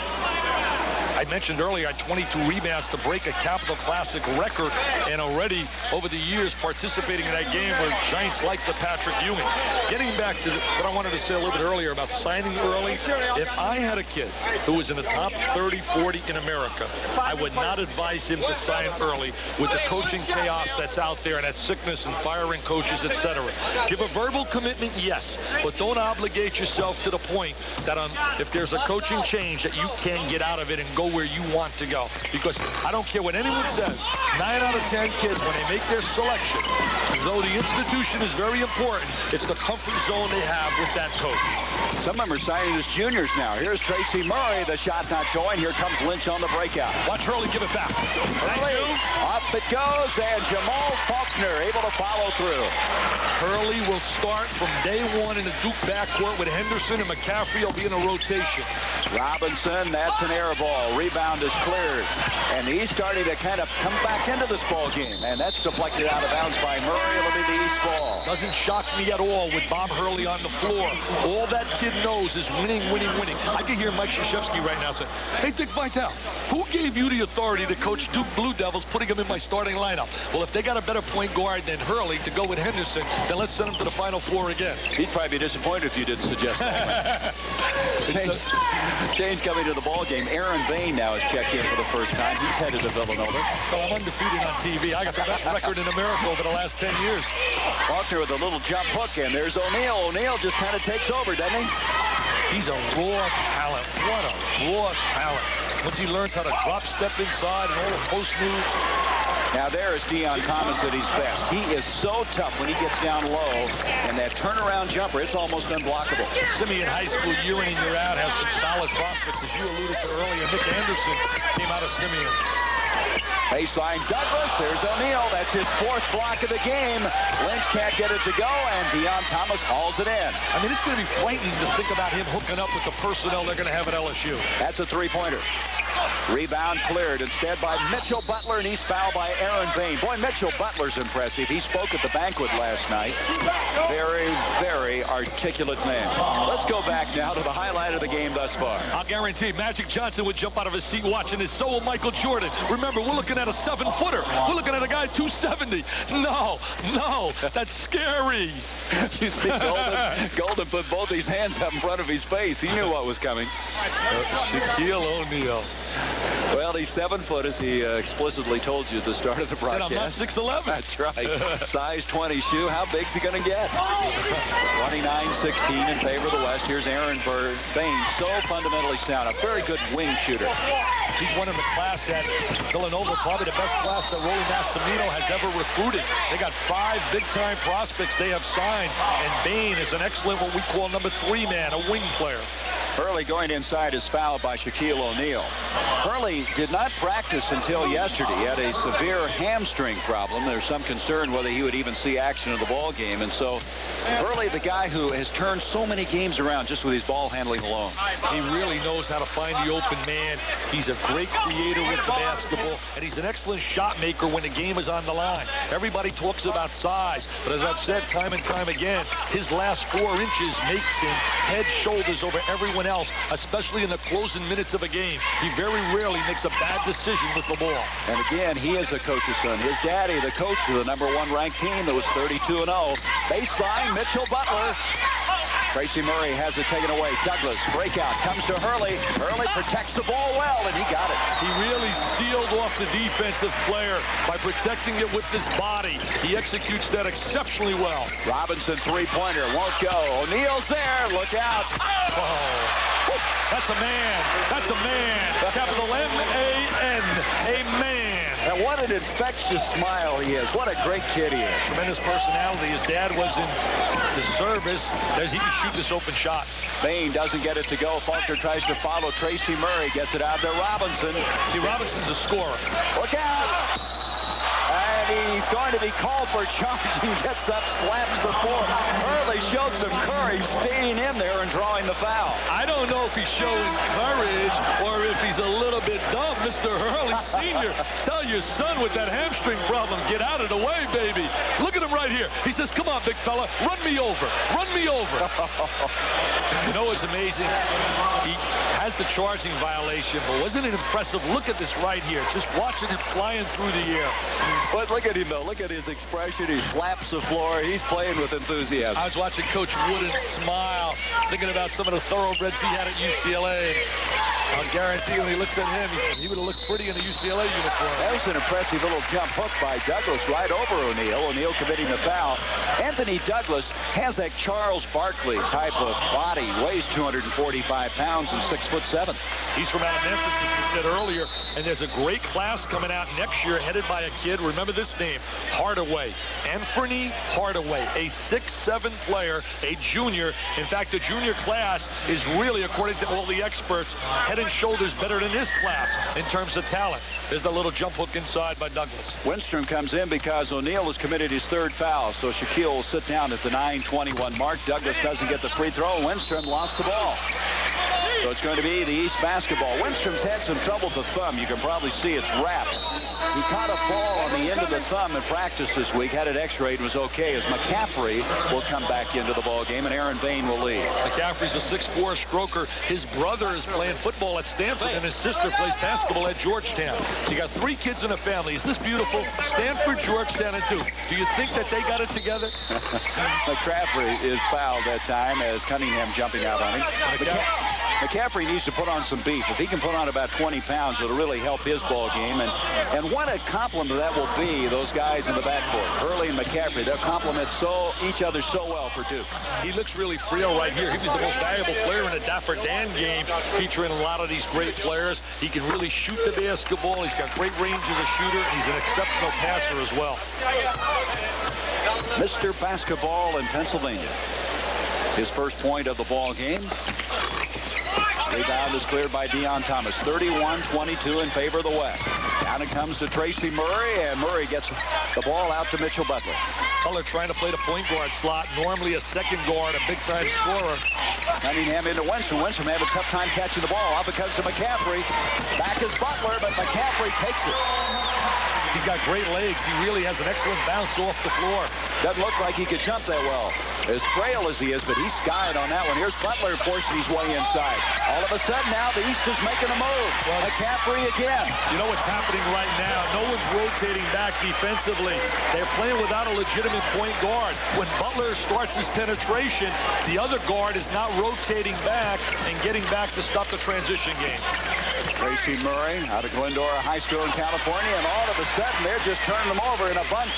I mentioned earlier, I had 22 rebounds to break a Capital Classic record, and already over the years participating in that game were giants like the Patrick Ewing. Getting back to what I wanted to say a little bit earlier about signing early, if I had a kid who was in the top 30, 40 in America, I would not advise him to sign early with the coaching chaos that's out there and that sickness and firing coaches, etc. Give a verbal commitment, yes, but don't obligate yourself to the point that if there's a coaching change that you can get out of it and go where you want to go. Because I don't care what anyone says, 9 out of 10 kids, when they make their selection, though the institution is very important, it's the comfort zone they have with that coach. Some of them are signing as juniors now. Here's Tracy Murray. The shot not going. Here comes Lynch on the breakout. Watch Hurley give it back. Hurley, off it goes, and Jamal Faulkner able to follow through. Hurley will start from day one in the Duke backcourt with Henderson, and McCaffrey will be in a rotation. Robinson, that's an air ball. Rebound is cleared. And he's starting to kind of come back into this ball game. And that's deflected out of bounds by Murray. It'll be the East ball. Doesn't shock me at all with Bob Hurley on the floor. All that kid knows is winning, winning, winning. I can hear Mike Krzyzewski right now say, hey, Dick Vitale, who gave you the authority to coach Duke Blue Devils, putting him in my starting lineup? Well, if they got a better point guard than Hurley to go with Henderson, then let's send him to the Final Four again. He'd probably be disappointed if you didn't suggest that. Change coming to the ball game. Aaron Bain now has checked in for the first time. He's headed to Villanova. So I'm undefeated on TV. I got the best record in America over the last 10 years. Faulkner with a little jump hook, and there's O'Neal. O'Neal just kind of takes over, doesn't he? He's a raw talent. What a raw talent. Once he learns how to drop step inside and all the post moves. Now there is Deion Thomas at his best. He is so tough when he gets down low, and that turnaround jumper, it's almost unblockable. Simeon High School, year in and year out, has some solid prospects, as you alluded to earlier. Nick Anderson came out of Simeon. Baseline Douglas, there's O'Neal. That's his 4th block of the game. Lynch can't get it to go, and Deion Thomas hauls it in. I mean, it's going to be frightening to think about him hooking up with the personnel they're going to have at LSU. That's a three-pointer. Rebound cleared instead by Mitchell Butler, and he's fouled by Aaron Bain. Boy, Mitchell Butler's impressive. He spoke at the banquet last night. Very, very articulate man. Let's go back now to the highlight of the game thus far. I'll guarantee Magic Johnson would jump out of his seat watching this. So will Michael Jordan. Remember, we're looking at a 7-footer. We're looking at a guy 270. No, that's scary. You see Golden put both his hands up in front of his face. He knew what was coming. Shaquille O'Neal. Well, he's 7 foot, as he explicitly told you at the start of the broadcast. I'm not 6'11". That's right. Size 20 shoe. How big's he going to get? 29-16 in favor of the West. Here's Aaron Bain. So fundamentally sound. A very good wing shooter. He's one in the class at Villanova, probably the best class that Rolly Massimino has ever recruited. They got 5 big-time prospects they have signed, and Bain is an excellent, what we call number 3 man, a wing player. Hurley going inside is fouled by Shaquille O'Neal. Hurley did not practice until yesterday. He had a severe hamstring problem. There's some concern whether he would even see action of the ball game. And so Hurley, the guy who has turned so many games around just with his ball handling alone. He really knows how to find the open man. He's a great creator with the basketball, and he's an excellent shot maker when the game is on the line. Everybody talks about size, but as I've said time and time again, his last 4 inches makes him head, shoulders over everyone else, especially in the closing minutes of a game. He very rarely makes a bad decision with the ball. And again, he is a coach's son. His daddy, the coach of the number 1 ranked team that was 32-0. Baseline, Mitchell Butler. Tracy Murray has it taken away. Douglas, breakout, comes to Hurley. Hurley protects the ball well, and he got it. He really sealed off the defensive player by protecting it with his body. He executes that exceptionally well. Robinson, three-pointer, won't go. O'Neal's there, look out. Oh, that's a man. That's a man. Capital M-A-N. A man. And what an infectious smile he is. What a great kid he is. Tremendous personality. His dad was in the service as he can shoot this open shot. Bain doesn't get it to go. Faulkner tries to follow Tracy Murray. Gets it out to Robinson. See, Robinson's a scorer. Look out! And he's going to be called for charging. Gets up, slaps the floor. Hurley showed some courage staying in there and drawing the foul. I don't know if he's showing courage or if he's a little bit dumb. Mr. Hurley Sr., tell your son with that hamstring problem, get out of the way, baby. Look at him right here. He says, come on, big fella, run me over. Run me over. You know what's amazing? He has the charging violation, but wasn't it impressive? Look at this right here. Just watching him flying through the air. But look at him, though. Look at his expression. He slaps the floor. He's playing with enthusiasm. I was watching Coach Wooden smile, thinking about some of the thoroughbreds he had at UCLA. I'll guarantee when he looks at him, he would have looked pretty in the UCLA uniform. That was an impressive little jump hook by Douglas right over O'Neal. O'Neal committing the foul. Anthony Douglas has that Charles Barkley type of body. Weighs 245 pounds and 6'7". He's from out of Memphis, as we said earlier, and there's a great class coming out next year headed by a kid. Remember this name, Hardaway. Anthony Hardaway, a 6'7" player, a junior. In fact, the junior class is really, according to all the experts, head and shoulders better than this class in terms of talent. There's the little jump hook inside by Douglas. Winstrom comes in because O'Neal has committed his 3rd foul, so Shaquille will sit down at the 9:21 mark. Douglas doesn't get the free throw. Winstrom lost the ball. So it's going to be the East basketball. Winstrom's had some trouble with the thumb. You can probably see it's wrapped. He caught a ball on the end of the thumb in practice this week, had it x-rayed, was okay, as McCaffrey will come back into the ball game, and Aaron Bain will lead. McCaffrey's a 6'4" stroker. His brother is playing football at Stanford, and his sister plays basketball at Georgetown. So you got 3 kids in a family. Is this beautiful? Stanford, Georgetown, and Duke. Do you think that they got it together? McCaffrey is fouled that time as Cunningham jumping out on him. McCaffrey needs to put on some beef. If he can put on about 20 pounds, it'll really help his ball game. And what a compliment that will be, those guys in the backcourt. Hurley and McCaffrey, they'll complement each other so well for Duke. He looks really frail right here. He was the most valuable player in the Dapper Dan game, featuring a lot of these great players. He can really shoot the basketball. He's got great range as a shooter. He's an exceptional passer as well. Mr. Basketball in Pennsylvania. His first point of the ball game. Rebound is cleared by Deion Thomas. 31-22 in favor of the West. Down it comes to Tracy Murray, and Murray gets the ball out to Mitchell Butler. Butler trying to play the point guard slot. Normally a second guard, a big-time scorer. Cunningham into Winstrom. Winstrom had a tough time catching the ball. Off it comes to McCaffrey. Back is Butler, but McCaffrey takes it. He's got great legs. He really has an excellent bounce off the floor. Doesn't look like he could jump that well. As frail as he is, but he's skied on that one. Here's Butler forcing his way inside. All of a sudden now the East is making a move. McCaffrey again. You know what's happening right now? No one's rotating back defensively. They're playing without a legitimate point guard. When Butler starts his penetration, the other guard is not rotating back and getting back to stop the transition game. Tracy Murray out of Glendora High School in California, and all of a sudden they're just turning them over in a bunch.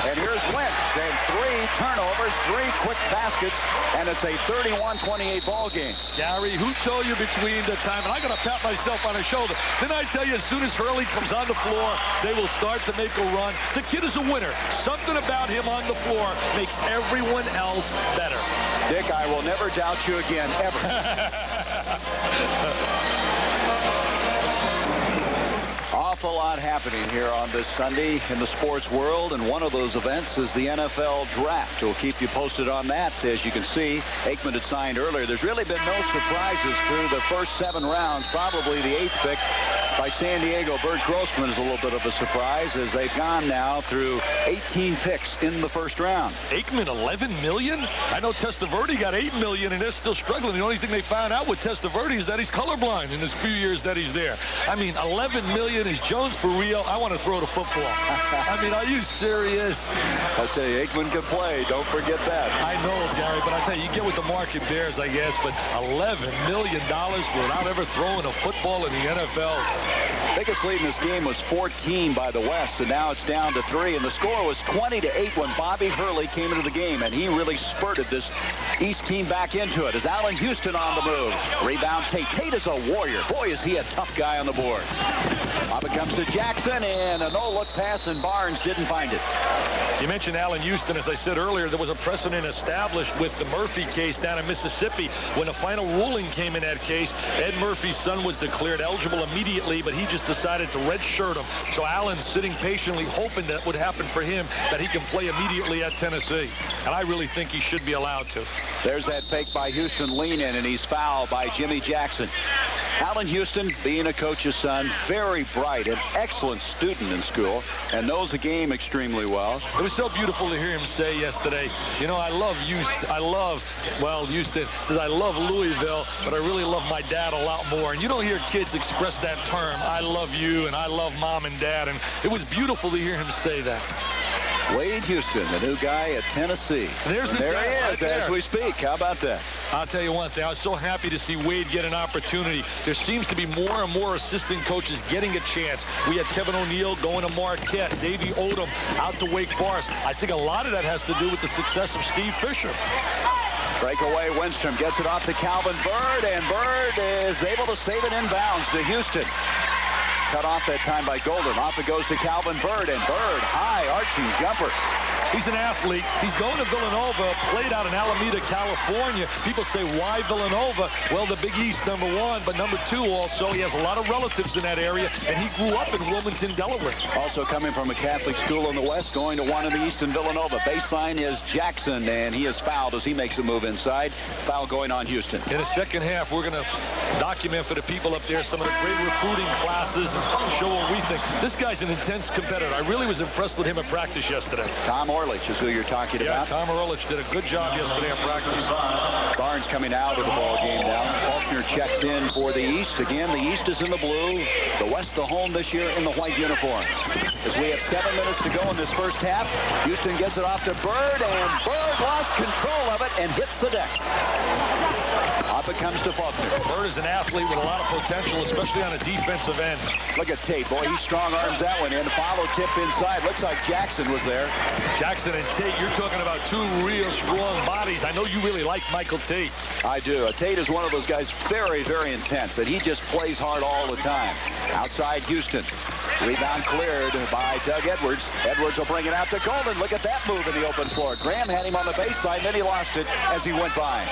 And here's Lynch, and 3 turnovers, 3 quick baskets, and it's a 31-28 ball game. Gary, who told you between the time, and I got to pat myself on the shoulder. Didn't I tell you as soon as Hurley comes on the floor, they will start to make a run? The kid is a winner. Something about him on the floor makes everyone else better. Dick, I will never doubt you again, ever. Awful lot happening here on this Sunday in the sports world, and one of those events is the NFL draft. We'll keep you posted on that. As you can see, Aikman had signed earlier. There's really been no surprises through the first 7 rounds. Probably the 8th pick by San Diego. Bert Grossman is a little bit of a surprise as they've gone now through 18 picks in the first round. Aikman, $11 million? I know Testaverde got $8 million, and they're still struggling. The only thing they found out with Testaverde is that he's colorblind in his few years that he's there. I mean, $11 million. Is Jones for real? I want to throw the football. I mean, are you serious? I tell you, Aikman can play. Don't forget that. I know, Gary, but I tell you, you get what the market bears, I guess, but $11 million without ever throwing a football in the NFL. Biggest lead in this game was 14 by the West, and now it's down to 3, and the score was 20-8 when Bobby Hurley came into the game, and he really spurted this East team back into it. As Allen Houston on the move. Rebound, Tate. Tate is a warrior. Boy, is he a tough guy on the board. Up it comes to Jackson, and a no-look pass, and Barnes didn't find it. You mentioned Allen Houston. As I said earlier, there was a precedent established with the Murphy case down in Mississippi. When a final ruling came in that case, Ed Murphy's son was declared eligible immediately, but he just decided to redshirt him. So Allen's sitting patiently hoping that would happen for him, that he can play immediately at Tennessee. And I really think he should be allowed to. There's that fake by Houston, lean in, and he's fouled by Jimmy Jackson. Allen Houston, being a coach's son, very bright, an excellent student in school, and knows the game extremely well. It was so beautiful to hear him say yesterday, you know, I love Houston. Houston says, I love Louisville, but I really love my dad a lot more. And you don't hear kids express that term, I love you and I love mom and dad. And it was beautiful to hear him say that. Wade Houston, the new guy at Tennessee. There he is as we speak. How about that? I'll tell you one thing. I was so happy to see Wade get an opportunity. There seems to be more and more assistant coaches getting a chance. We had Kevin O'Neill going to Marquette, Davey Odom out to Wake Forest. I think a lot of that has to do with the success of Steve Fisher. Breakaway, Wenstrom gets it off to Calvin Bird, and Bird is able to save it inbounds to Houston. Cut off that time by Golden. Off it goes to Calvin Bird, and Bird, high arching jumper. He's an athlete. He's going to Villanova, played out in Alameda, California. People say, why Villanova? Well, the Big East, number 1, but number 2 also. He has a lot of relatives in that area, and he grew up in Wilmington, Delaware. Also coming from a Catholic school in the West, going to one in the East in Villanova. Baseline is Jackson, and he is fouled as he makes a move inside. Foul going on Houston. In the second half, we're going to document for the people up there some of the great recruiting classes and show what we think. This guy's an intense competitor. I really was impressed with him at practice yesterday. Tom Orlich is who you're talking about. Yeah, Tom Orlich did a good job yesterday at practice. Barnes coming out of the ball game now. Faulkner checks in for the East. Again, the East is in the blue. The West, the home this year in the white uniforms. As we have 7 minutes to go in this first half, Houston gets it off to Bird, and Bird lost control of it and hits the deck. Up it comes to Faulkner. Bird is an athlete with a lot of potential, especially on a defensive end. Look at Tate. Boy, he strong arms that one in. Follow tip inside. Looks like Jackson was there. Jackson and Tate, you're talking about 2 real strong bodies. I know you really like Michael Tate. I do. Tate is one of those guys very, very intense, and he just plays hard all the time. Outside Houston. Rebound cleared by Doug Edwards. Edwards will bring it out to Golden. Look at that move in the open floor. Graham had him on the baseline, then he lost it as he went by.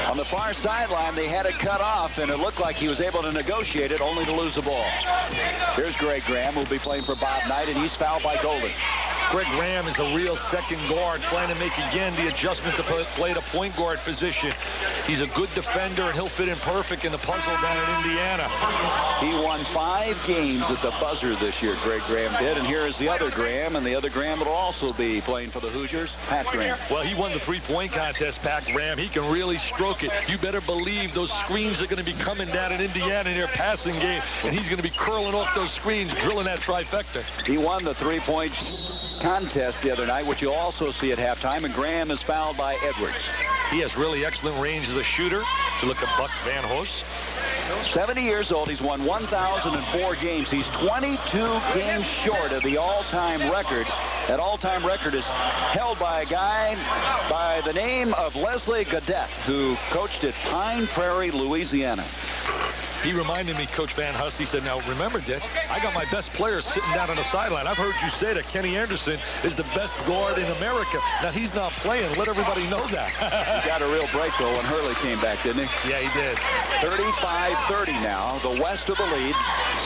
On the far sideline, they had it cut off, and it looked like he was able to negotiate it, only to lose the ball. Here's Greg Graham, who'll be playing for Bob Knight, and he's fouled by Golden. Greg Graham is a real second guard, trying to make, again, the adjustment to play the point guard position. He's a good defender, and he'll fit in perfect in the puzzle down in Indiana. He won 5 games at the buzzer this year, Greg Graham did, and here is the other Graham, and the other Graham will also be playing for the Hoosiers, Pat Graham. Well, he won the 3-point contest, Pat Graham. He can really stroke it. You better believe those screens are going to be coming down in Indiana in their passing game, and he's going to be curling off those screens, drilling that trifecta. He won the 3-point contest the other night, which you'll also see at halftime, and Graham is fouled by Edwards. He has really excellent range as a shooter. To look at Buck Van Hoos. 70 years old. He's won 1,004 games. He's 22 games short of the all-time record. That all-time record is held by a guy by the name of Leslie Gaudette, who coached at Pine Prairie, Louisiana. He reminded me, Coach Van Huss, he said, now remember, Dick, I got my best players sitting down on the sideline. I've heard you say that Kenny Anderson is the best guard in America. Now, he's not playing. Let everybody know that. He got a real break, though, when Hurley came back, didn't he? Yeah, he did. 35-30 now, the West of the lead.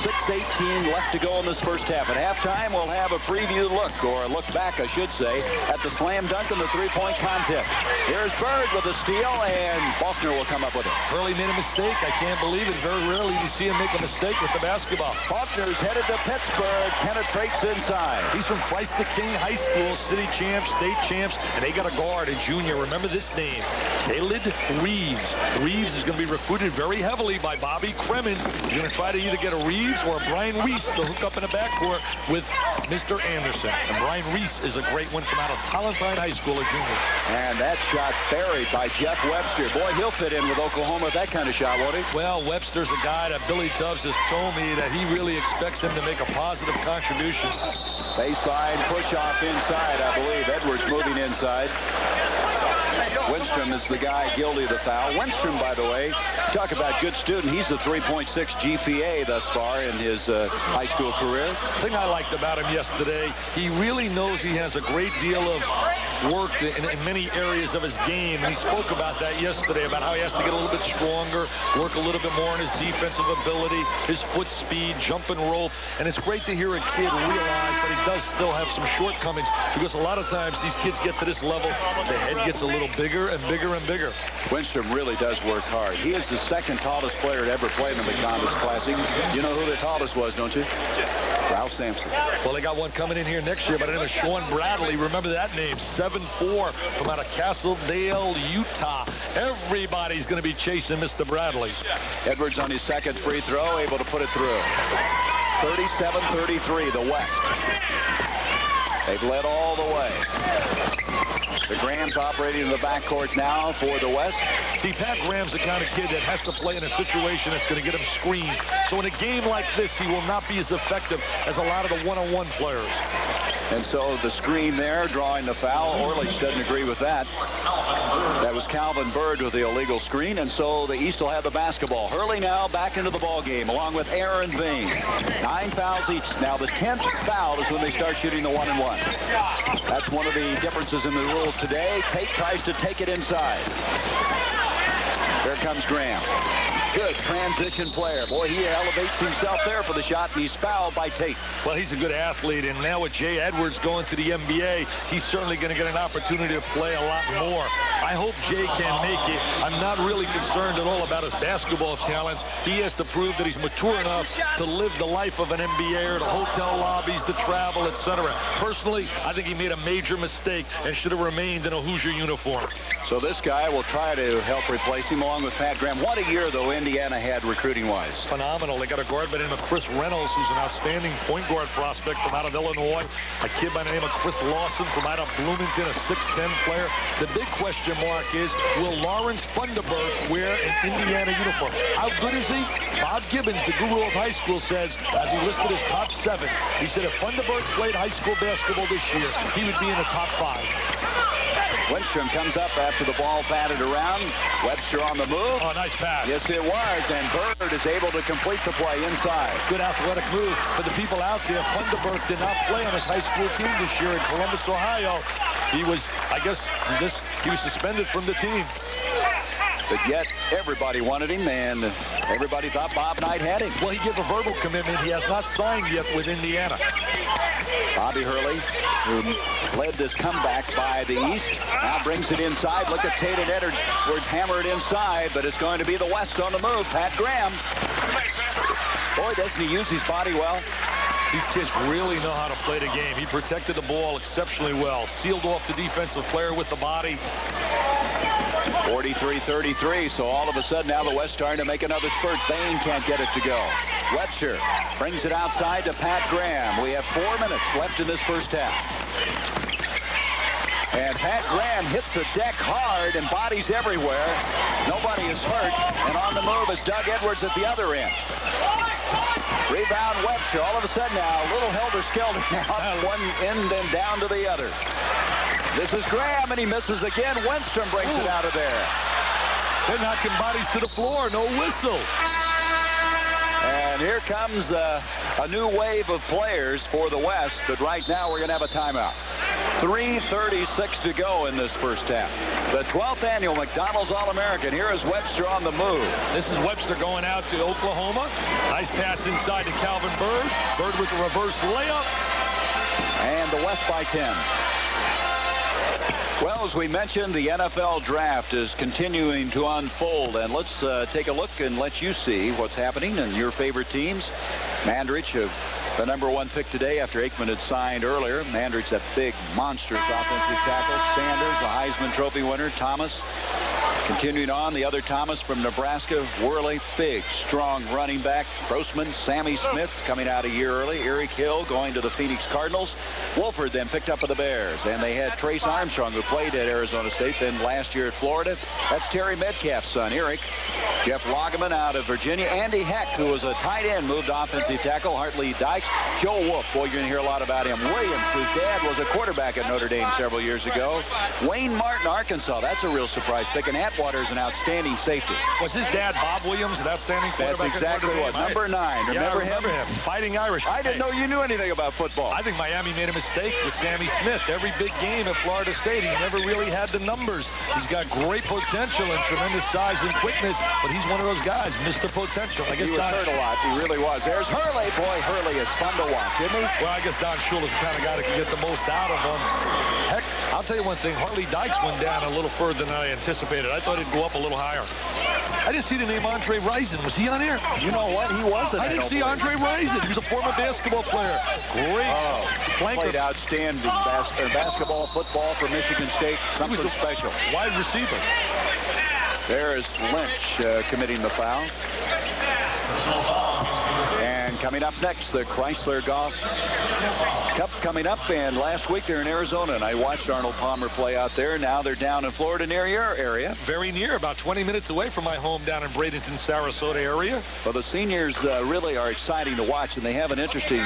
6:18 left to go in this first half. At halftime, we'll have a preview look, or a look back, I should say, at the slam dunk in the three-point contest. Here's Bird with a steal, and Faulkner will come up with it. Hurley made a mistake. I can't believe it. Very rarely do you see him make a mistake with the basketball. Faulkner's headed to Pittsburgh, penetrates inside. He's from Christ the King High School, city champs, state champs, and they got a guard, a junior. Remember this name, Khalid Reeves. Reeves is going to be recruited very heavily by Bobby Cremins. He's going to try to either get a Reeves or a Brian Reese to hook up in the backcourt with Mr. Anderson. And Brian Reese is a great one from out of Tallentine High School, a junior. And that shot buried by Jeff Webster. Boy, he'll fit in with Oklahoma with that kind of shot, won't he? Well, Webster's a guy that Billy Tubbs has told me that he really expects him to make a positive contribution. Baseline push-off inside, I believe. Edwards moving inside. Winstrom is the guy guilty of the foul. Winstrom, by the way, talk about good student. He's a 3.6 GPA thus far in his high school career. The thing I liked about him yesterday, he really knows he has a great deal of work in many areas of his game. And he spoke about that yesterday, about how he has to get a little bit stronger, work a little bit more on his defensive ability, his foot speed, jump and roll. And it's great to hear a kid realize that he does still have some shortcomings, because a lot of times these kids get to this level, the head gets a little bigger and bigger and bigger. Winstrom really does work hard. He is the second tallest player to ever play in the McDonald's Classic. You know who the tallest was, don't you? Ralph Sampson. Well, they got one coming in here next year by the name of Sean Bradley. Remember that name, 7'4", from out of Castledale, Utah. Everybody's going to be chasing Mr. Bradley. Edwards on his second free throw, able to put it through. 37-33, the West. They've led all the way. The Graham's operating in the backcourt now for the West. See, Pat Graham's the kind of kid that has to play in a situation that's going to get him screens. So in a game like this, he will not be as effective as a lot of the one-on-one players. And so the screen there, drawing the foul. Orlich doesn't agree with that. That was Calvin Bird with the illegal screen, and so the East will have the basketball. Hurley now back into the ball game, along with Aaron Vane. 9 fouls each. Now the 10th foul is when they start shooting the 1-and-1. That's one of the differences in the rules today. Tate tries to take it inside. Here comes Graham. Good transition player. Boy, he elevates himself there for the shot, and he's fouled by Tate. Well, he's a good athlete, and now with Jay Edwards going to the NBA, he's certainly going to get an opportunity to play a lot more. I hope Jay can make it. I'm not really concerned at all about his basketball talents. He has to prove that he's mature enough to live the life of an NBAer, the hotel lobbies, the travel, etc. Personally, I think he made a major mistake and should have remained in a Hoosier uniform. So this guy will try to help replace him along with Pat Graham. What a year, though, Indiana had recruiting-wise. Phenomenal. They got a guard by the name of Chris Reynolds, who's an outstanding point guard prospect from out of Illinois. A kid by the name of Chris Lawson from out of Bloomington, a 6'10 player. The big question mark is, will Lawrence Funderburk wear an Indiana uniform? How good is he? Bob Gibbons, the guru of high school, says, as he listed his top 7, he said if Funderburk played high school basketball this year, he would be in the top 5. Winstrom comes up after the ball batted around. Webster on the move. Oh, nice pass. Yes, it was, and Bird is able to complete the play inside. Good athletic move for the people out there. Funderburk did not play on his high school team this year in Columbus, Ohio. He was, I guess, he was suspended from the team. But yet, everybody wanted him, and everybody thought Bob Knight had him. Well, he gave a verbal commitment. He has not signed yet with Indiana. Bobby Hurley, who led this comeback by the East, now brings it inside. Look at Tate and Edwards hammer it inside, but it's going to be the West on the move. Pat Graham. Boy, doesn't he use his body well. These kids really know how to play the game. He protected the ball exceptionally well. Sealed off the defensive player with the body. 43-33, so all of a sudden now the West starting to make another spurt. Bain can't get it to go. Webster brings it outside to Pat Graham. We have 4 minutes left in this first half. And Pat Graham hits the deck hard and bodies everywhere. Nobody is hurt. And on the move is Doug Edwards at the other end. Rebound Webster. All of a sudden now, a little helter-skelter now. One end and down to the other. This is Graham, and he misses again. Wenstrom brings it out of there. They're knocking bodies to the floor. No whistle. And here comes a new wave of players for the West. But right now, we're going to have a timeout. 3:36 to go in this first half. The 12th annual McDonald's All-American. Here is Webster on the move. This is Webster going out to Oklahoma. Nice pass inside to Calvin Bird. Bird with the reverse layup. And the West by 10. Well, as we mentioned, the NFL draft is continuing to unfold. And let's take a look and let you see what's happening in your favorite teams. Mandrich, the #1 pick today after Aikman had signed earlier. Mandrich, that big, monstrous offensive tackle. Sanders, the Heisman Trophy winner. Thomas, continuing on, the other Thomas from Nebraska. Worley, big, strong running back. Grossman, Sammy Smith coming out a year early. Eric Hill going to the Phoenix Cardinals. Wolford then picked up with the Bears. And they had Trace Armstrong, who played at Arizona State, then last year at Florida. That's Terry Metcalf's son, Eric. Jeff Lageman out of Virginia. Andy Heck, who was a tight end, moved to offensive tackle. Hartley Dykes. Joe Wolf, boy, you're going to hear a lot about him. Williams, whose dad was a quarterback at Notre Dame several years ago. Wayne Martin, Arkansas. That's a real surprise pick. And Atwater is an outstanding safety. Was his dad, Bob Williams, an outstanding quarterback? That's exactly what. Number 9. Remember him? Fighting Irish. I didn't know you knew anything about football. I think Miami made a mistake with Sammy Smith. Every big game at Florida State, he never really had the numbers. He's got great potential and tremendous size and quickness, but he's one of those guys, Mr. Potential. I guess he was hurt a lot. He really was. There's Hurley. Boy, Hurley is fun to watch, isn't he? Well, I guess Don Shula's the kind of guy that can get the most out of him. Heck, I'll tell you one thing. Hartley Dykes went down a little further than I anticipated. I thought he'd go up a little higher. I didn't see the name Andre Rison. Was he on here? You know what? He wasn't. I didn't see Andre Rison. He was a former basketball player. Great. Played outstanding basketball, football for Michigan State. Something special. Wide receiver. There is Lynch committing the foul. And coming up next, the Chrysler Golf Cup coming up. And last week they're in Arizona, and I watched Arnold Palmer play out there. Now they're down in Florida near your area. Very near, about 20 minutes away from my home down in Bradenton, Sarasota area. Well, the seniors really are exciting to watch, and they have an interesting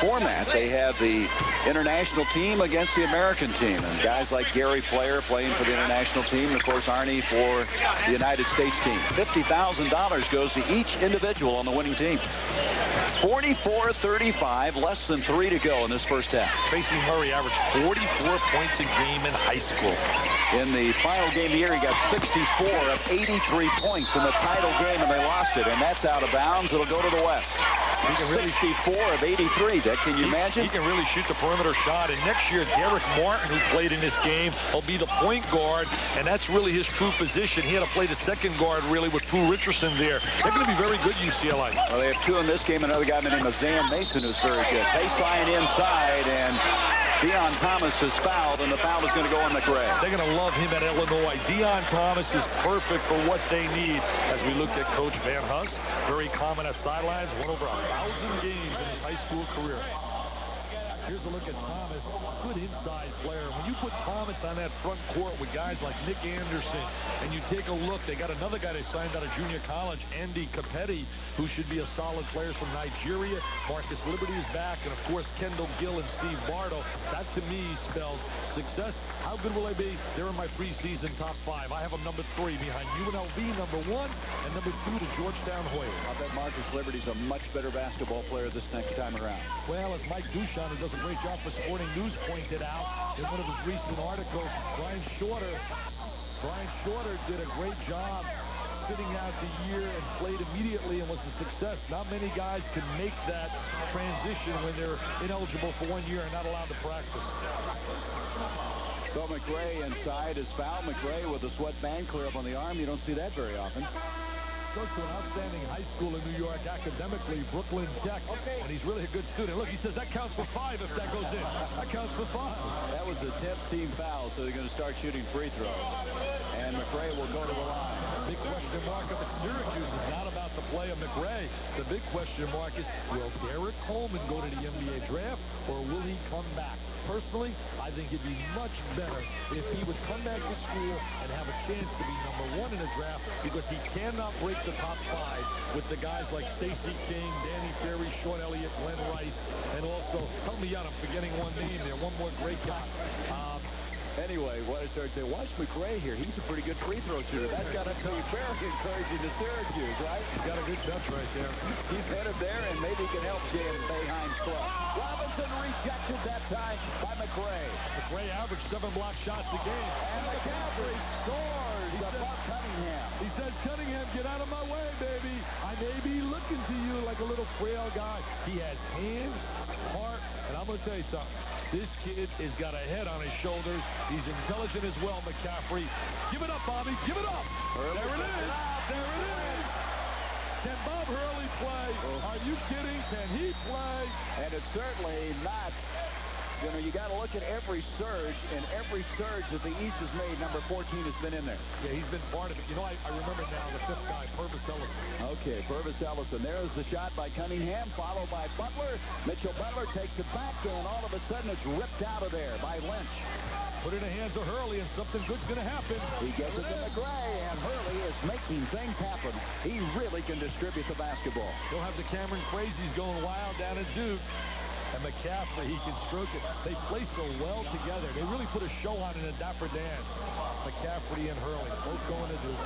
format. They have the international team against the American team, and guys like Gary Player playing for the international team, and of course Arnie for the United States team. $50,000 goes to each individual on the winning team. 44-35, less than 3 to go in this first half. Tracy Murray averaged 44 points a game in high school. In the final game of the year, he got 64 of 83 points in the title game, and they lost it, and that's out of bounds. It'll go to the West. He can really 64 of 83, Dick. Can you imagine? He can really shoot the perimeter shot. And next year, Derek Martin, who played in this game, will be the point guard, and that's really his true position. He had to play the second guard, really, with Pooh Richardson there. They're going to be very good, UCLA. Well, they have 2 in this game. Another guy named Zan Mason who's very good. Baseline inside, and Deion Thomas is fouled, and the foul is going to go on McRae. They're going to love him at Illinois. Deion Thomas is perfect for what they need. As we look at Coach Van Huss, very common at sidelines, won over 1,000 games in his high school career. Here's a look at Thomas, good inside player. When you put Thomas on that front court with guys like Nick Anderson, and you take a look, they got another guy they signed out of junior college, Andy Capetti, who should be a solid player from Nigeria. Marcus Liberty is back, and of course Kendall Gill and Steve Bardo. That to me spells success. How good will they be? They're in my preseason top 5. I have them number 3 behind UNLV, number 1, and number 2 to Georgetown Hoyas. I bet Marcus Liberty's a much better basketball player this next time around. Well, as Mike Duchamp, who does a great job for Sporting News, pointed out in one of his recent articles, Brian Shorter did a great job sitting out the year and played immediately and was a success. Not many guys can make that transition when they're ineligible for 1 year and not allowed to practice. So McRae inside is fouled. McRae with a sweatband clear up on the arm. You don't see that very often. Goes to an outstanding high school in New York academically, Brooklyn Tech, and he's really a good student. Look, he says that counts for 5 if that goes in. That counts for 5. That was a 10th team foul, so they're going to start shooting free throws. And McRae will go to the line. Big question mark up at Syracuse is not about the play of McRae. The big question mark is, will Derek Coleman go to the NBA draft, or will he come back? personally, I think it'd be much better if he would come back to school and have a chance to be #1 in the draft, because he cannot break the top 5 with the guys like Stacey King, Danny Ferry, Sean Elliott, Glenn Rice, and also, help me out, I'm forgetting one name there, one more great guy. Anyway, watch McRae here. He's a pretty good free throw shooter. That's got to be very encouraging to Syracuse, right? He's got a good touch right there. He's headed there, and maybe he can help James Boeheim's club. Robinson rejected that time by McRae. McRae averaged 7 block shots a game. And McCaffrey scores above Cunningham. He said, Cunningham, get out of my way, baby. I may be looking to you like a little frail guy. He has hands, heart, and I'm going to tell you something. This kid has got a head on his shoulders. He's intelligent as well, McCaffrey. Give it up, Bobby. Give it up. There it is. There it is. Can Bob Hurley play? Are you kidding? Can he play? And it's certainly not. You know, you got to look at every surge, and every surge that the East has made, number 14 has been in there. Yeah, he's been part of it. You know, I remember now the 5th guy, Purvis Ellison. Okay, Purvis Ellison. There's the shot by Cunningham, followed by Butler. Mitchell Butler takes it back, and all of a sudden it's ripped out of there by Lynch. Put it in the hands of Hurley, and something good's going to happen. He gets it to McRae, and Hurley is making things happen. He really can distribute the basketball. He'll have the Cameron Crazies going wild down at Duke. And McCaffrey, he can stroke it. They play so well together. They really put a show on in a Dapper dance. McCaffrey and Hurley, both going to Duke.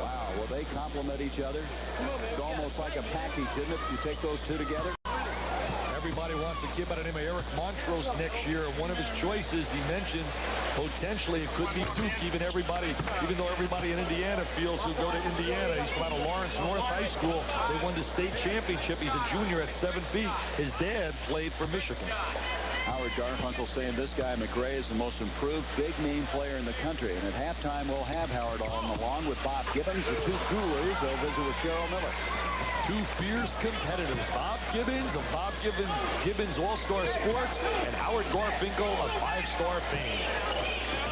Wow, well, they complement each other. It's almost like a package, isn't it? You take those two together. Everybody wants a kid by the name of Eric Montrose next year. One of his choices, he mentions, potentially it could be Duke. Even though everybody in Indiana feels he'll go to Indiana. He's from out of Lawrence North High School. They won the state championship. He's a junior at 7 feet. His dad played for Michigan. Howard Garfunkel saying this guy, McRae, is the most improved big-name player in the country. And at halftime, we'll have Howard along with Bob Gibbons, the two coolers. They'll visit with Cheryl Miller. Two fierce competitors, Bob Gibbons of Bob Gibbons All-Star Sports, and Howard Garfinkel of 5-Star fame.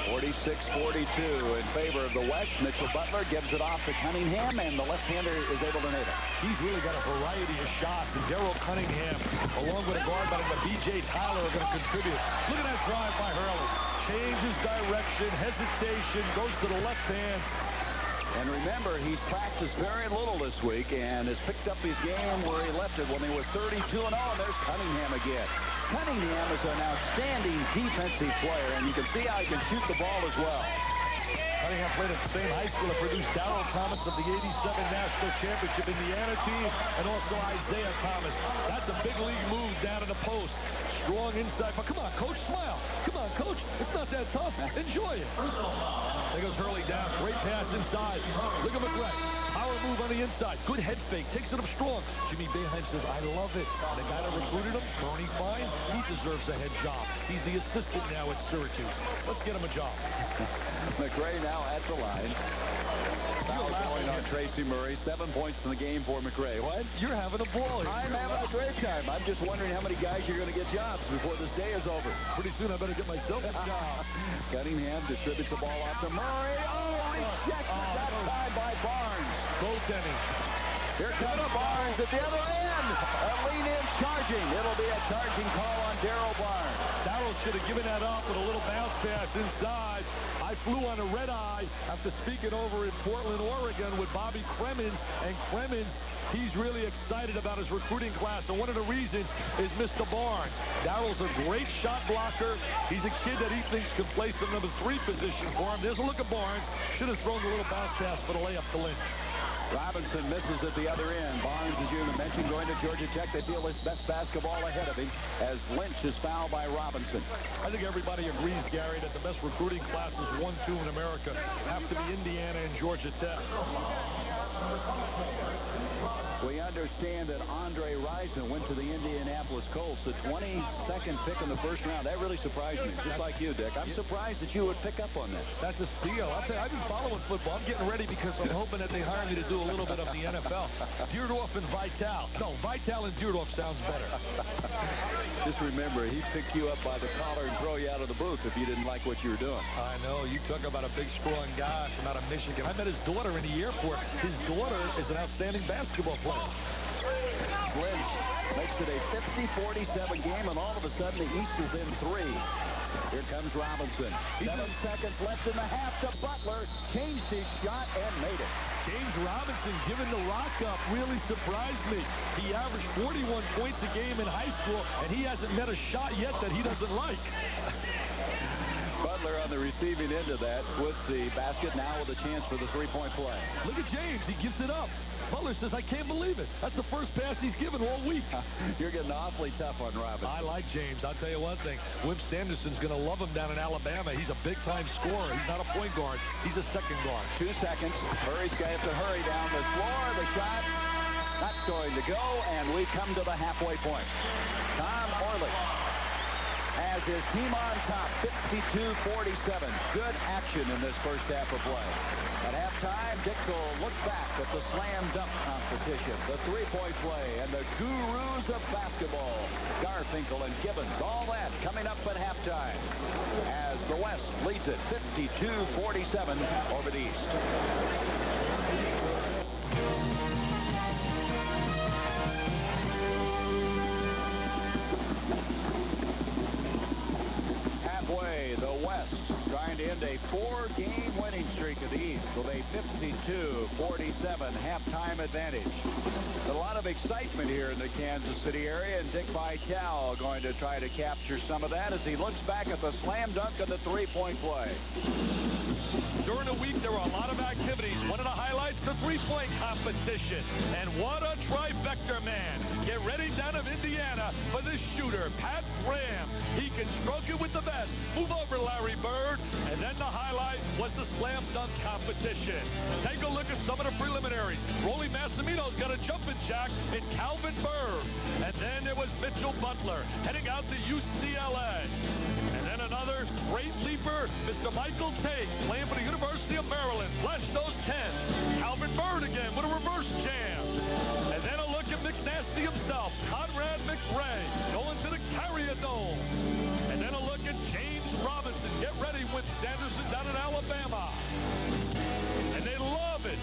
46-42 in favor of the West. Mitchell Butler gives it off to Cunningham, and the left-hander is able to nail it. He's really got a variety of shots, and Daryl Cunningham, along with a guard by B.J. Tyler, are going to contribute. Look at that drive by Hurley. Changes direction, hesitation, goes to the left hand. And remember, he's practiced very little this week and has picked up his game where he left it when he was 32-0. And there's Cunningham again. Cunningham is an outstanding defensive player, and you can see how he can shoot the ball as well. Cunningham played at the same high school that produced Darryl Thomas of the '87 National Championship Indiana team, and also Isaiah Thomas. That's a big league move down in the post. Strong inside, but come on, Coach, smile. Come on, Coach, it's not that tough. Enjoy it. There goes Hurley down. Great pass inside. Look at McRae. Power move on the inside. Good head fake. Takes it up strong. Jimmy Boeheim says, I love it. And the guy that recruited him, Bernie Fine, he deserves a head job. He's the assistant now at Syracuse. Let's get him a job. McRae now at the line. Foul going on Tracy Murray. 7 points in the game for McRae. What? You're having a ball here. I'm having a great time. I'm just wondering how many guys you're going to get jobs before this day is over. Pretty soon I better get myself a job. Cunningham distributes the ball off to Murray. Oh, rejected that time by Barnes. Goaltending. Here comes Barnes at the other end. A lean-in charging. It'll be a charging call on Darryl Barnes. Darryl should have given that up with a little bounce pass inside. I flew on a red-eye after speaking over in Portland, Oregon with Bobby Cremins. And Cremins, he's really excited about his recruiting class. And one of the reasons is Mr. Barnes. Darryl's a great shot blocker. He's a kid that he thinks can play some number 3 position for him. There's a look at Barnes. Should have thrown a little bounce pass for the layup to Lynch. Robinson misses at the other end. Barnes, as you mentioned, going to Georgia Tech. They feel his best basketball ahead of him as Lynch is fouled by Robinson. I think everybody agrees, Gary, that the best recruiting classes 1-2 in America have to be Indiana and Georgia Tech. We understand that Andre Rison went to the Indianapolis Colts, the 22nd pick in the first round. That really surprised me, just like you, Dick. I'm surprised that you would pick up on that. That's a steal. I'll tell you, I've been following football. I'm getting ready because I'm hoping that they hire me to do a little bit of the NFL. Dierdorf and Vitale. No, Vitale and Dierdorf sounds better. Just remember, he picked you up by the collar and throw you out of the booth if you didn't like what you were doing. I know. You talk about a big, strong guy from out of Michigan. I met his daughter in the airport. His daughter is an outstanding basketball player. Lynch Makes it a 50-47 game, and all of a sudden the East is in 3. Here comes Robinson. 7 seconds left in the half to Butler. Changed his shot and made it. James Robinson, given the rock up, really surprised me. He averaged 41 points a game in high school, and he hasn't met a shot yet that he doesn't like. Butler on the receiving end of that with the basket, now with a chance for the three-point play. Look at James. He gives it up. Butler says, I can't believe it. That's the first pass he's given all week. You're getting awfully tough on Robinson. I like James. I'll tell you one thing. Wimp Sanderson's going to love him down in Alabama. He's a big-time scorer. He's not a point guard. He's a second guard. 2 seconds. Murray's going to have to hurry down the floor. The shot not going to go, and we come to the halfway point. Tom Orley has his team on top, 52-47. Good action in this first half of play. At halftime, Dick will look back at the slam dunk competition, the three-point play, and the gurus of basketball, Garfinkel and Gibbons. All that coming up at halftime as the West leads it 52-47 over the East. Halfway, the West trying to end a 4-game winning streak of the East with a 52-47 halftime advantage. A lot of excitement here in the Kansas City area, and Dick Vitale going to try to capture some of that as he looks back at the slam dunk and the three-point play. During the week, there were a lot of activities. One of the highlights, the three-point competition. And what a trifecta, man. Get ready down in Indiana for this shooter, Pat Graham. He can stroke it with the best. Move over, Larry Bird. And then the highlight was the slam dunk competition. Take a look at some of the preliminaries. Rolly Massimino's got a jumping jack in Calvin Bird. And then there was Mitchell Butler heading out to UCLA. And then another great leaper, Mr. Michael Tate, playing for the University of Maryland. Flash those 10. Calvin Bird again with a reverse jam. And then a look at McNasty himself, Conrad McRae, going to the Carrier Dome. And then a look at James Robinson. Get ready with Sanderson down in Alabama. And they love it.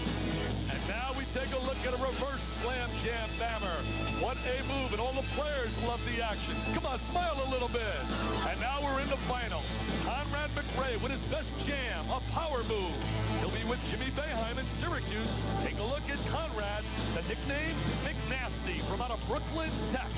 And now we take a look at a reverse slam jam bammer. What a move, and all the players love the action. Come on, smile a little bit. And now we're in the final. Conrad McRae with his best jam, a power move. He'll be with Jimmy Boeheim in Syracuse. Take a look at Conrad, the nickname McNasty from out of Brooklyn Tech.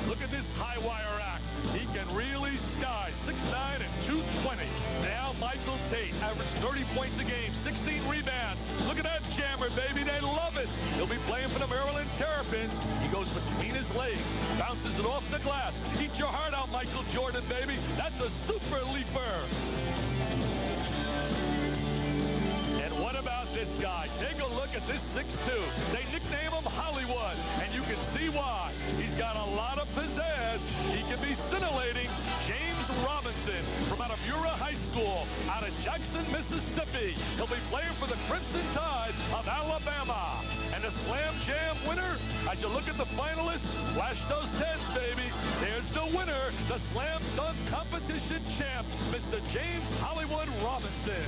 Look at this high wire act. He can really sky, 6'9" and 220. Now Michael Tate averaged 30 points a game, 16 rebounds. Look at that jammer, baby. They love it. He'll be playing for the Maryland Terrapins. He goes between his legs, bounces it off the glass. Eat your heart out, Michael Jordan, baby. That's a super leaper. And what about this guy? Take a look at this 6'2". They nickname him Hollywood, and you can see why. He's got a lot of pizzazz. He can be scintillating. James Robinson from out of Mura High School out of Jackson, Mississippi. He'll be playing for the Crimson Tide of Alabama. And the Slam Jam winner, as you look at the finalists, flash those 10s, baby. There's the winner, the Slam Dunk Competition champ, Mr. James Hollywood Robinson.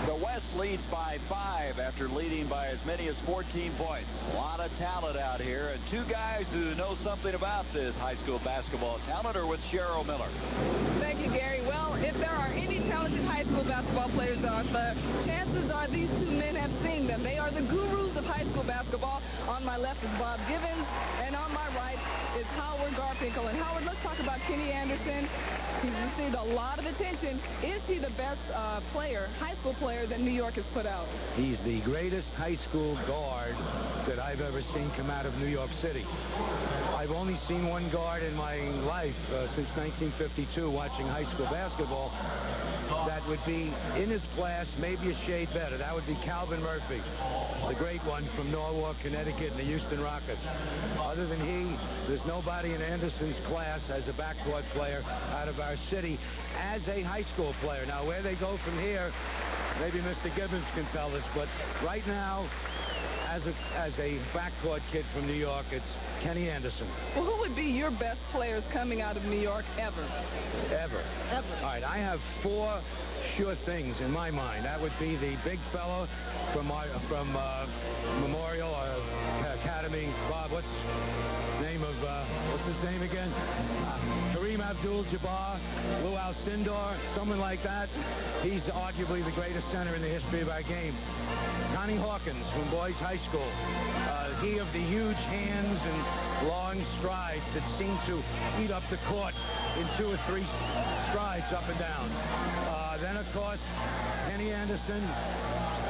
The West leads by 5 after leading by as many as 14 points. A lot of talent out here, and two guys who know something about this high school basketball talent are with Cheryl Miller. Thank you, Gary. Well, if there are any talented high school basketball players out there, chances are these two men have seen them. They are the gurus of high school basketball. On my left is Bob Givens, and on my right is Howard Garfinkel. And Howard, let's talk about Kenny Anderson. He's received a lot of attention. Is he the best high school player that New York has put out? He's the greatest high school guard that I've ever seen come out of New York City. I've only seen one guard in my life since 1952 watching high school basketball that would be in his class, maybe a shade better. That would be Calvin Murphy, the great one from Norwalk, Connecticut, and the Houston Rockets. Other than he, there's nobody in Anderson's class as a backcourt player out of our city as a high school player. Now, where they go from here, maybe Mr. Gibbons can tell us, but right now, as a backcourt kid from New York, it's Kenny Anderson. Well, who would be your best players coming out of New York ever? Ever. Ever. All right, I have 4 sure things in my mind. That would be the big fellow from Memorial Academy. Bob, what's his name again? Kareem Abdul-Jabbar, Lou Alcindor, someone like that. He's arguably the greatest center in the history of our game. Connie Hawkins from Boys High School. He of the huge hands and long strides that seem to eat up the court in 2 or 3 strides up and down. Then, of course, Kenny Anderson.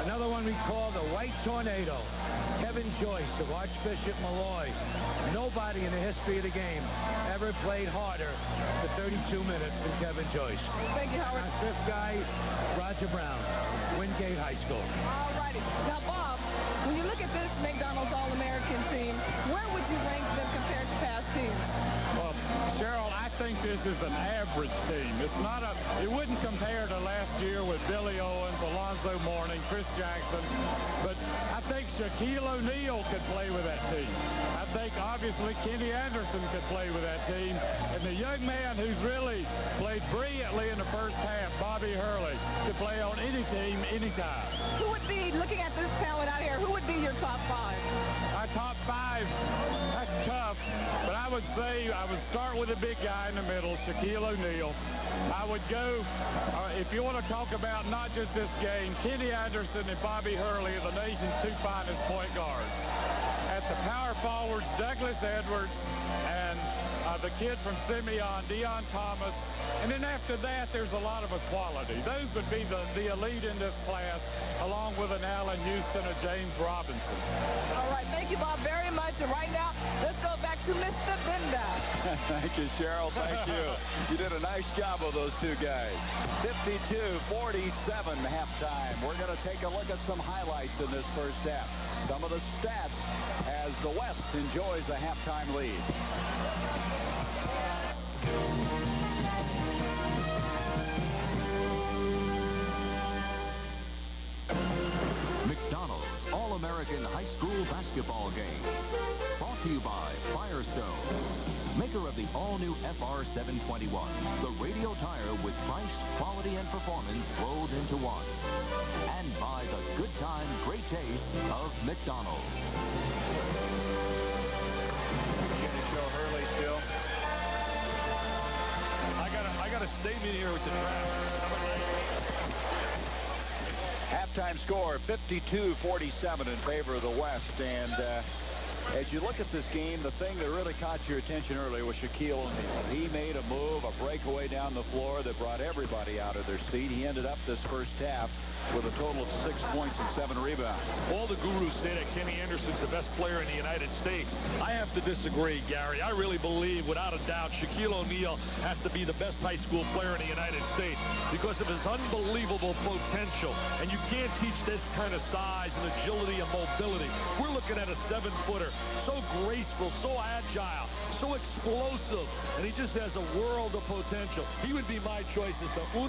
Another one we call the White Tornado. Kevin Joyce of Archbishop Malloy. Nobody in the history of the game ever played harder for 32 minutes than Kevin Joyce. Thank you, Howard. Fifth guy, Roger Brown, Wingate High School. All righty. Now, Bob, when you look at this McDonald's All-American team, where would you rank them compared to past teams? Well, Cheryl, I think this is an average team. It wouldn't compare to last year with Billy Owens, Alonzo Mourning, Chris Jackson, but I think Shaquille O'Neal could play with that team. I think, obviously, Kenny Anderson could play with that team. And the young man who's really played brilliantly in the first half, Bobby Hurley, could play on any team, anytime. Who would be, looking at this talent out here, who would be your top 5? Our top 5, that's tough, but I would say I would start with the big guy in the middle, Shaquille O'Neal. I would go, if you want to talk about not just this game, Kenny Anderson and Bobby Hurley are the nation's 2 finest point guards. At the power forwards, Douglas Edwards and the kid from Simeon, Deon Thomas. And then after that, there's a lot of equality. Those would be the elite in this class, along with an Allen Houston or James Robinson. All right, thank you, Bob, very much. And right now, let's go back to Mr. Benda. Thank you, Cheryl. Thank you. You did a nice job of those 2 guys. 52-47 halftime. We're going to take a look at some highlights in this first half. Some of the stats as the West enjoys a halftime lead. McDonald's All-American High School Basketball Game. Brought to you by Firestone, maker of the all-new FR 721, the radio tire with price, quality, and performance rolled into one. And by the good time, great taste of McDonald's. You're going to show Hurley still? I got a statement here with the draft. Halftime score, 52-47 in favor of the West. And as you look at this game, the thing that really caught your attention earlier was Shaquille O'Neal. He made a move, a breakaway down the floor that brought everybody out of their seat. He ended up this first half with a total of 6 points and 7 rebounds. All the gurus say that Kenny Anderson's the best player in the United States. I have to disagree, Gary. I really believe, without a doubt, Shaquille O'Neal has to be the best high school player in the United States because of his unbelievable potential. And you can't teach this kind of size and agility and mobility. We're looking at a 7-footer, so graceful, so agile, so explosive, and he just has a world of potential. He would be my choice as the #1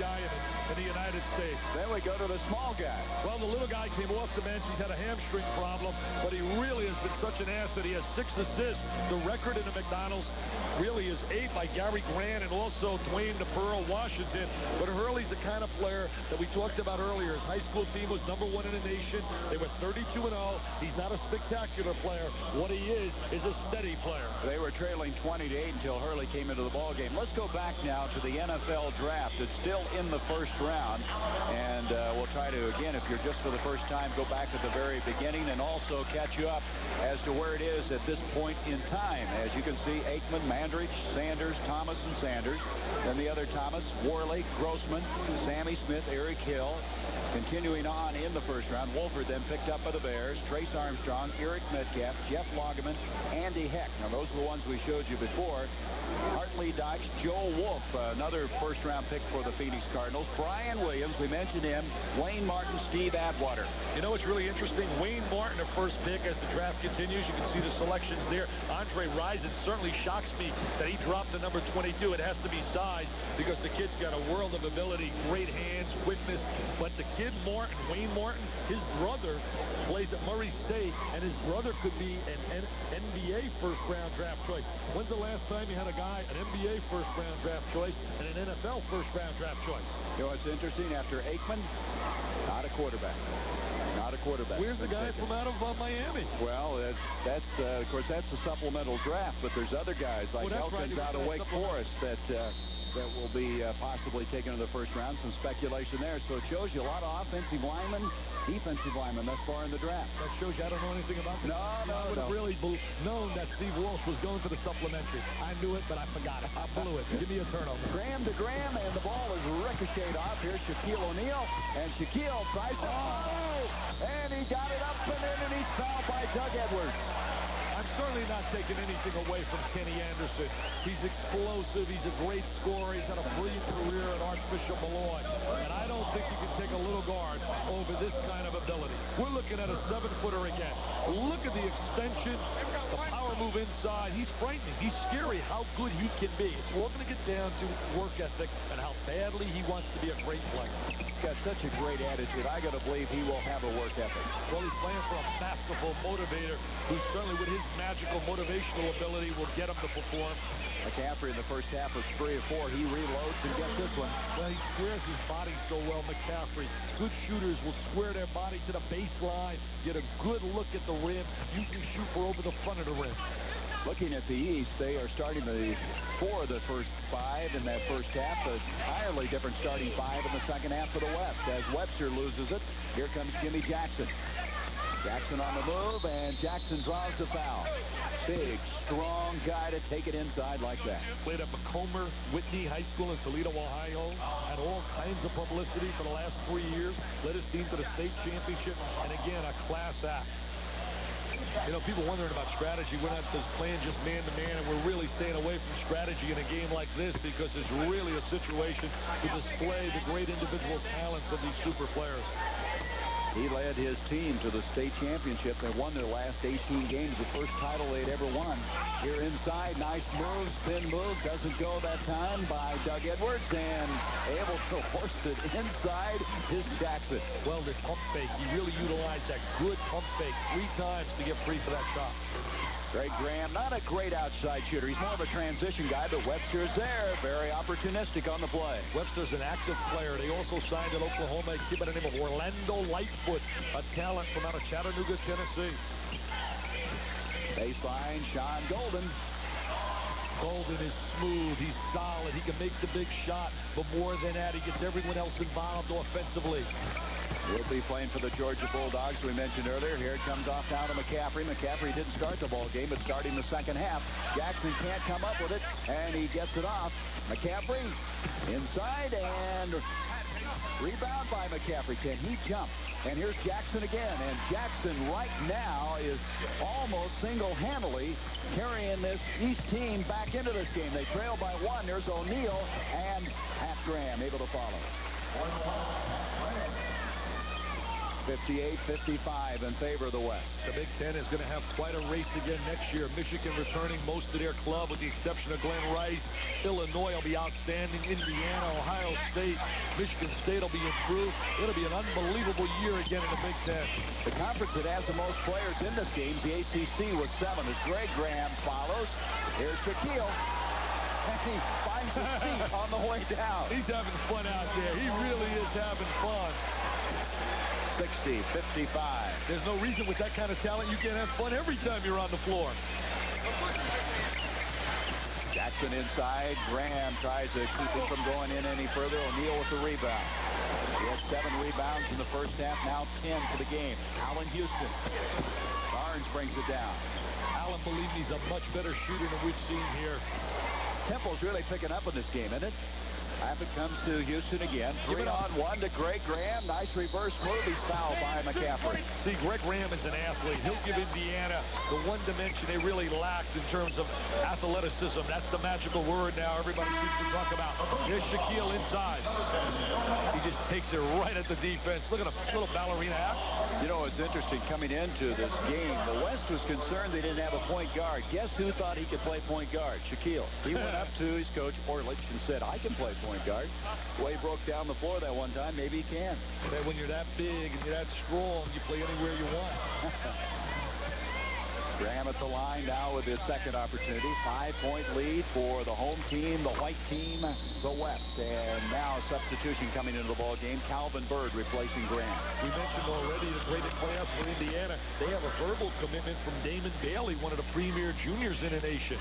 guy in the United States. Then we go to the small guy. Well, the little guy came off the bench. He's had a hamstring problem, but he really has been such an asset. He has 6 assists. The record in the McDonald's really is 8 by Gary Grant and also Dwayne the Pearl Washington. But Hurley's the kind of player that we talked about earlier. His high school team was #1 in the nation. They were 32-0. He's not a spectacular player. What he is a steady player. They were trailing 20-8 until Hurley came into the ballgame. Let's go back now to the NFL draft. It's still in the first round. And we'll try to, again, if you're just for the first time, go back at the very beginning and also catch you up as to where it is at this point in time. As you can see, Aikman, Mandrich, Sanders, Thomas, and Sanders. Then the other Thomas, Worley, Grossman, Sammy Smith, Eric Hill. Continuing on in the first round, Wolford then picked up by the Bears, Trace Armstrong, Eric Metcalf, Jeff Lageman, Andy Heck. Now, those are the ones we showed you before. Hartley Dykes, Joe Wolf, another first-round pick for the Phoenix Cardinals. Brian Williams, we mentioned him. Wayne Martin, Steve Atwater. You know what's really interesting? Wayne Martin, the first pick as the draft continues. You can see the selections there. Andre Rison certainly shocks me that he dropped to number 22. It has to be size because the kid's got a world of ability, great hands, quickness. But the kid Martin, Wayne Martin, his brother plays at Murray State, and his brother could be an NBA NBA first-round draft choice. When's the last time you had a guy, an NBA first-round draft choice, and an NFL first-round draft choice? You know what's interesting? After Aikman, not a quarterback. Not a quarterback. Where's the guy from out of Miami? Well, that's of course, that's a supplemental draft, but there's other guys like Elkins out of Wake Forest that will be possibly taken in the first round. Some speculation there. So it shows you a lot of offensive linemen, defensive linemen thus far in the draft. That shows you I don't know anything about this. I would have really known that Steve Walsh was going for the supplementary. I knew it, but I forgot it. I blew it. Give me a turnover. Graham to Graham, and the ball is ricocheted off. Here's Shaquille O'Neal, and Shaquille tries to... And he got it up and in, and he's fouled by Doug Edwards. I'm certainly not taking anything away from Kenny Anderson. He's explosive. He's a great scorer. He's had a brilliant career at Archbishop Malloy. And I don't think you can take a little guard over this kind of ability. We're looking at a 7-footer again. Look at the extension, the power move inside. He's frightening. He's scary how good he can be. It's all going to get down to work ethic and how badly he wants to be a great player. He's got such a great attitude. I got to believe he will have a work ethic. Well, he's playing for a masterful motivator who certainly with his magical motivational ability will get him to perform. McCaffrey in the first half was 3 of 4. He reloads and gets this one. Well, he squares his body so well, McCaffrey. Good shooters will square their body to the baseline, get a good look at the rim. You can shoot for over the front of the rim. Looking at the East, they are starting the 4 of the first 5 in that first half. An entirely different starting 5 in the second half of the West. As Webster loses it, here comes Jimmy Jackson. Jackson on the move, and Jackson draws the foul. Big, strong guy to take it inside like that. Played at Macomber Whitney High School in Toledo, Ohio. Had all kinds of publicity for the last 3 years. Led his team to the state championship, and again, a class act. You know, people wondering about strategy. We're not just playing just man-to-man, and we're really staying away from strategy in a game like this because it's really a situation to display the great individual talents of these super players. He led his team to the state championship. They won their last 18 games, the first title they'd ever won. Here inside, nice move, spin move, doesn't go that time by Doug Edwards, and able to force it inside is Jackson. Well, the pump fake, he really utilized that good pump fake 3 times to get free for that shot. Greg Graham, not a great outside shooter. He's more of a transition guy, but Webster's there. Very opportunistic on the play. Webster's an active player. They also signed at Oklahoma a kid by the name of Orlando Lightfoot, a talent from out of Chattanooga, Tennessee. Baseline, Sean Golden. Golden is smooth. He's solid. He can make the big shot, but more than that, he gets everyone else involved offensively. He'll be playing for the Georgia Bulldogs, we mentioned earlier. Here it comes off down to McCaffrey. McCaffrey didn't start the ball game, but starting the second half. Jackson can't come up with it, and he gets it off. McCaffrey inside, and rebound by McCaffrey. Can he jump? And here's Jackson again, and Jackson right now is almost single-handedly carrying this East team back into this game. They trail by 1. There's O'Neal, and Pat Graham able to follow. 58-55 in favor of the West. The Big Ten is going to have quite a race again next year. Michigan returning most of their club with the exception of Glenn Rice. Illinois will be outstanding. Indiana, Ohio State, Michigan State will be improved. It'll be an unbelievable year again in the Big Ten. The conference that has the most players in this game, the ACC, with 7 as Greg Graham follows. Here's Shaquille. And he finds his feet on the way down. He's having fun out there. He really is having fun. 60-55. There's no reason with that kind of talent you can't have fun every time you're on the floor. Jackson inside. Graham tries to keep it from going in any further. O'Neal with the rebound. He had 7 rebounds in the first half, now 10 for the game. Allen Houston. Barnes brings it down. Allen, believe me, he's a much better shooter than we've seen here. Tempo's really picking up in this game, isn't it? Half it comes to Houston again. 3-on-1 to Greg Graham. Nice reverse move. He's fouled by McCaffrey. See, Greg Graham is an athlete. He'll give Indiana the one dimension they really lacked in terms of athleticism. That's the magical word now everybody seems to talk about. Here's Shaquille inside. He just takes it right at the defense. Look at a little ballerina act. You know, it's interesting coming into this game. The West was concerned they didn't have a point guard. Guess who thought he could play point guard? Shaquille. He went up to his coach, Orlich, and said, I can play point guard. The way he broke down the floor that one time, maybe he can. But when you're that big and you're that strong, you play anywhere you want. Graham at the line now with his second opportunity. 5-point lead for the home team, the white team, the West. And now a substitution coming into the ball game. Calvin Bird replacing Graham. We mentioned already the great class for Indiana. They have a verbal commitment from Damon Bailey, one of the premier juniors in the nation.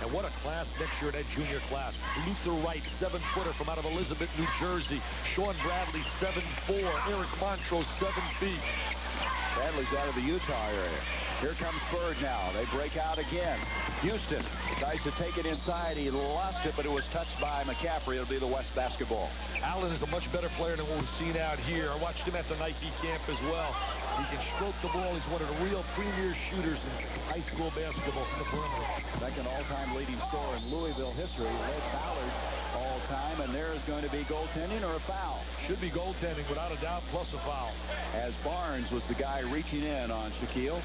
And what a class next year in that junior class. Luther Wright, 7-footer from out of Elizabeth, New Jersey. Sean Bradley, 7'4". Eric Montrose, 7 feet. Bradley's out of the Utah area. Here comes Bird now. They break out again. Houston tries to take it inside. He lost it, but it was touched by McCaffrey. It'll be the West basketball. Allen is a much better player than what we've seen out here. I watched him at the Nike camp as well. He can stroke the ball. He's one of the real premier shooters in high school basketball from the perimeter. Second all-time leading scorer in Louisville history. Led Ballard all-time, and there is going to be goaltending or a foul. Should be goaltending without a doubt, plus a foul. As Barnes was the guy reaching in on Shaquille.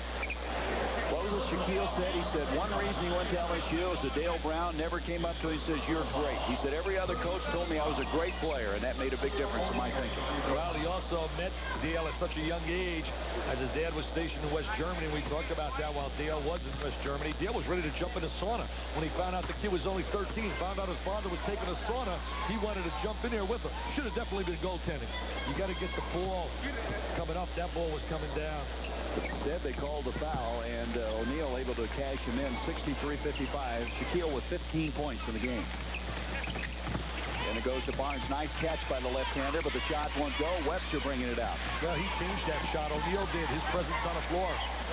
What was it Shaquille said? He said one reason he went to LSU is that Dale Brown never came up to him and says, "You're great." He said every other coach told me I was a great player, and that made a big difference in my thinking. Well, he also met Dale at such a young age, as his dad was stationed in West Germany. We talked about that while Dale was in West Germany. Dale was ready to jump in a sauna when he found out the kid was only 13. Found out his father was taking a sauna. He wanted to jump in there with him. Should have definitely been goaltending. You got to get the ball coming up. That ball was coming down. Instead, they called the foul, and O'Neal able to cash him in 63-55. Shaquille with 15 points in the game. And it goes to Barnes. Nice catch by the left-hander, but the shot won't go. Webster bringing it out. Well, he changed that shot. O'Neal did. His presence on the floor.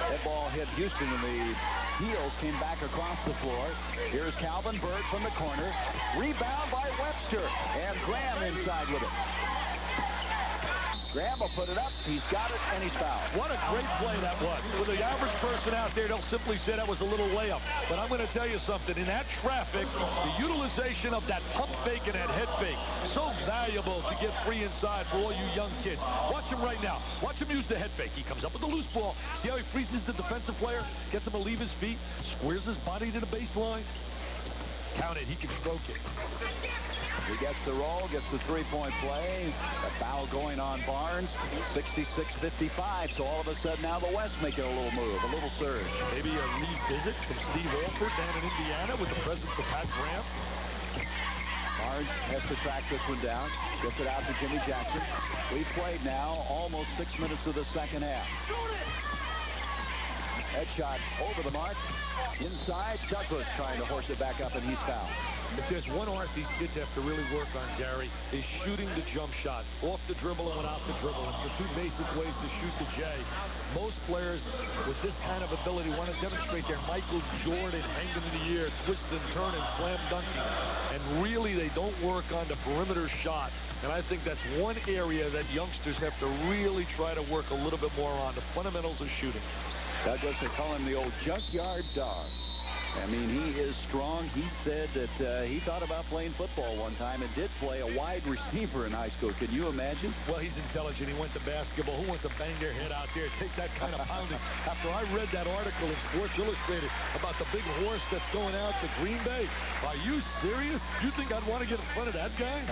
That ball hit Houston, and the heels came back across the floor. Here's Calvin Bird from the corner. Rebound by Webster, and Graham inside with it. Graham will put it up. He's got it, and he's fouled. What a great play that was. For the average person out there, they'll simply say that was a little layup. But I'm going to tell you something. In that traffic, the utilization of that pump fake and that head fake, so valuable to get free inside for all you young kids. Watch him right now. Watch him use the head fake. He comes up with the loose ball. See how he freezes the defensive player? Gets him to leave his feet. Squares his body to the baseline. Count it. He can stroke it. He gets the roll, gets the three-point play. The foul going on Barnes, 66-55. So all of a sudden now the West making a little move, a little surge. Maybe a revisit from Steve Alford down in Indiana with the presence of Pat Graham. Barnes has to track this one down. Gets it out to Jimmy Jackson. We've played now almost 6 minutes of the second half. Head shot over the mark. Inside, Douglas trying to horse it back up, and he's fouled. If there's one art these kids have to really work on, Gary, is shooting the jump shot. Off the dribble and without the dribble. It's the two basic ways to shoot the J. Most players with this kind of ability want to demonstrate their Michael Jordan hanging in the air, twist and turn and slam dunking. And really, they don't work on the perimeter shot. And I think that's one area that youngsters have to really try to work a little bit more on, the fundamentals of shooting. Douglas, they call him the old junkyard dog. I mean, he is strong. He said that he thought about playing football one time and did play a wide receiver in high school. Can you imagine? Well, he's intelligent. He went to basketball. Who wants to bang their head out there, take that kind of pounding? After I read that article in Sports Illustrated about the big horse that's going out to Green Bay, are you serious? You think I'd want to get in front of that guy?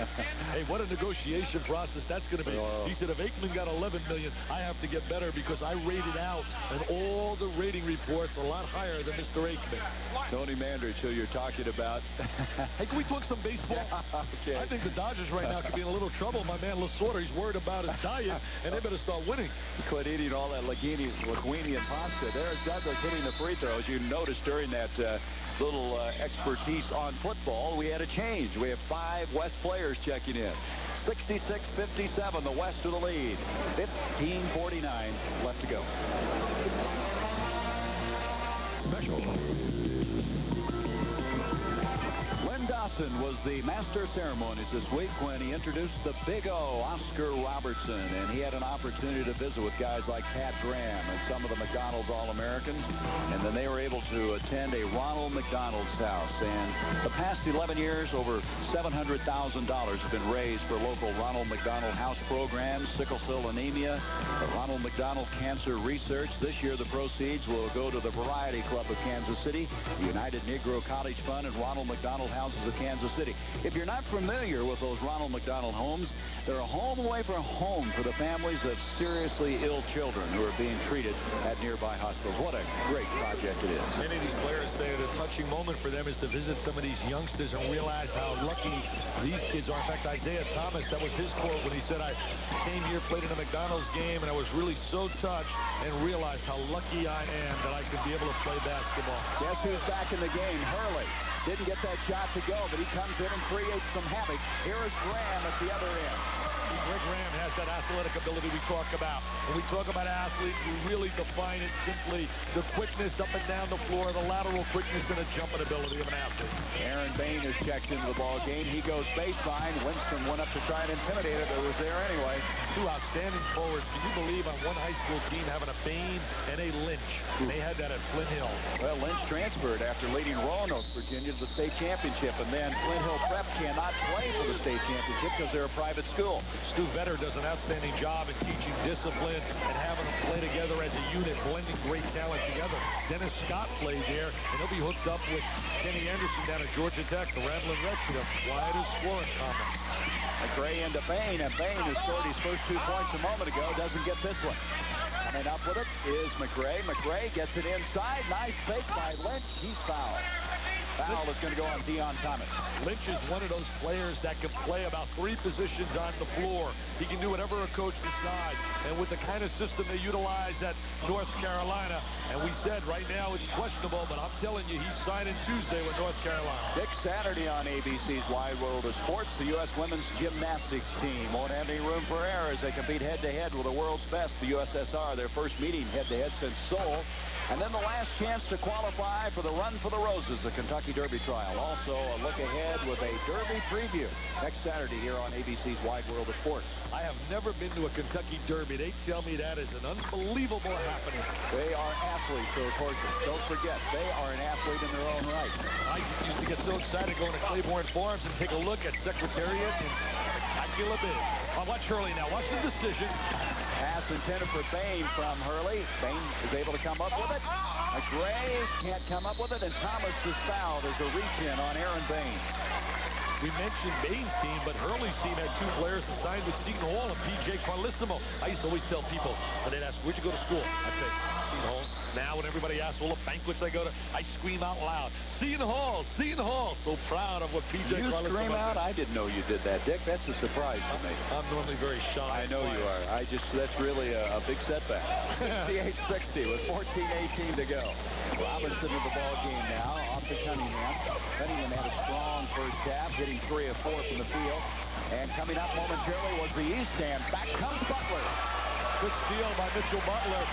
Hey, what a negotiation process that's going to be. He said, if Aikman got $11 million, I have to get better because I rated out, and all the rating reports are a lot higher than Mr. Aikman. Tony Mandridge, who you're talking about. Hey, can we talk some baseball? Okay. I think the Dodgers right now could be in a little trouble. My man Lasorda, he's worried about his diet, and they better start winning. Quit eating all that linguine and pasta. There's Douglas hitting the free throws. You noticed during that little expertise on football, we had a change. We have 5 West players checking in. 66-57, the West to the lead. 15:49 left to go. Special. Len Dawson was the master of ceremonies this week when he introduced the Big O, Oscar Robertson, and he had an opportunity to visit with guys like Pat Graham and some of the McDonald's All-Americans, and then they were able to attend a Ronald McDonald's house. And the past 11 years, over $700,000 have been raised for local Ronald McDonald House programs, sickle cell anemia, the Ronald McDonald Cancer Research. This year, the proceeds will go to the Variety Club of Kansas City, the United Negro College Fund, and Ronald McDonald Houses of Kansas City. If you're not familiar with those Ronald McDonald homes, they're a home away from home for the families of seriously ill children who are being treated at nearby hospitals. What a great project it is. Many of these players say that a touching moment for them is to visit some of these youngsters and realize how lucky these kids are. In fact, Isaiah Thomas, that was his quote when he said, I came here, played in a McDonald's game, and I was really so touched and realized how lucky I am that I could be able to play basketball. Guess who's back in the game? Hurley. Didn't get that shot to go, but he comes in and creates some havoc. Here is Graham at the other end. Rick Graham has that athletic ability we talk about. When we talk about athletes, we really define it simply the quickness up and down the floor, the lateral quickness and the jumping ability of an athlete. Aaron Bain is checked into the ball game. He goes baseline. Winston went up to try and intimidate it, but it was there anyway. Two outstanding forwards. Can you believe on one high school team having a Bain and a Lynch? They had that at Flint Hill. Well, Lynch transferred after leading Roanoke, Virginia, to the state championship, and then Flint Hill Prep cannot play for the state championship because they're a private school. Stu Vetter does an outstanding job in teaching discipline and having them play together as a unit, blending great talent together. Dennis Scott played there, and he'll be hooked up with Kenny Anderson down at Georgia Tech, the Ramblin' Reds, to the quietest scoring common. McRae into Bain, and Bain has scored his first 2 points a moment ago, doesn't get this one. Coming up with it is McRae. McRae gets it inside. Nice fake by Lynch. He's fouled. Foul is going to go on Deion Thomas. Lynch is one of those players that can play about 3 positions on the floor. He can do whatever a coach decides. And with the kind of system they utilize at North Carolina, and we said right now it's questionable, but I'm telling you, he's signing Tuesday with North Carolina. Next Saturday on ABC's Wide World of Sports, the U.S. women's gymnastics team won't have any room for error as they compete head-to-head with the world's best, the USSR, their first meeting head-to-head since Seoul. And then the last chance to qualify for the Run for the Roses, the Kentucky Derby trial. Also, a look ahead with a Derby preview next Saturday here on ABC's Wide World of Sports. I have never been to a Kentucky Derby. They tell me that is an unbelievable happening. They are athletes, those horses. Don't forget, they are an athlete in their own right. I used to get so excited going to Claiborne Farms and take a look at Secretariat and spectacular big. Watch Hurley now. Watch the decision. Pass intended for Bain from Hurley. Bain is able to come up with it. McRae can't come up with it, and Thomas is fouled as a reach-in on Aaron Bain. We mentioned Bain's team, but Hurley's team had 2 players signed with Seton Hall and P.J. Carlissimo. I used to always tell people when they'd ask, where'd you go to school? I'd say, Seton Hall. Now when everybody asks all the banquets I go to, I scream out loud, Seton Hall, Seton Hall. So proud of what P.J. Carlissimo. You scream out? I didn't know you did that, Dick. That's a surprise to me. I'm normally very shy. I know you are. That's really a big setback. 68-60 with 14:18 to go. Robinson in the ball game now, off to Cunningham. Cunningham had a strong first half, hitting 3 of 4 from the field. And coming up momentarily was the East Stand. Back comes Butler. Good steal by Mitchell Butler.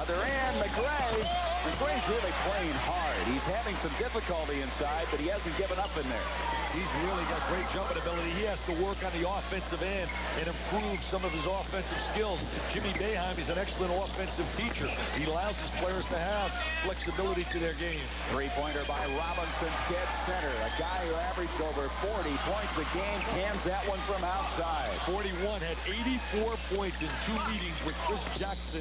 Other end, McRae. McRae's really playing hard. He's having some difficulty inside, but he hasn't given up in there. He's really got great jumping ability. He has to work on the offensive end and improve some of his offensive skills. Jimmy Boeheim is an excellent offensive teacher. He allows his players to have flexibility to their game. Three-pointer by Robinson, dead center. A guy who averaged over 40 points a game cans that one from outside. 41 had 84 points in 2 meetings with Chris Jackson,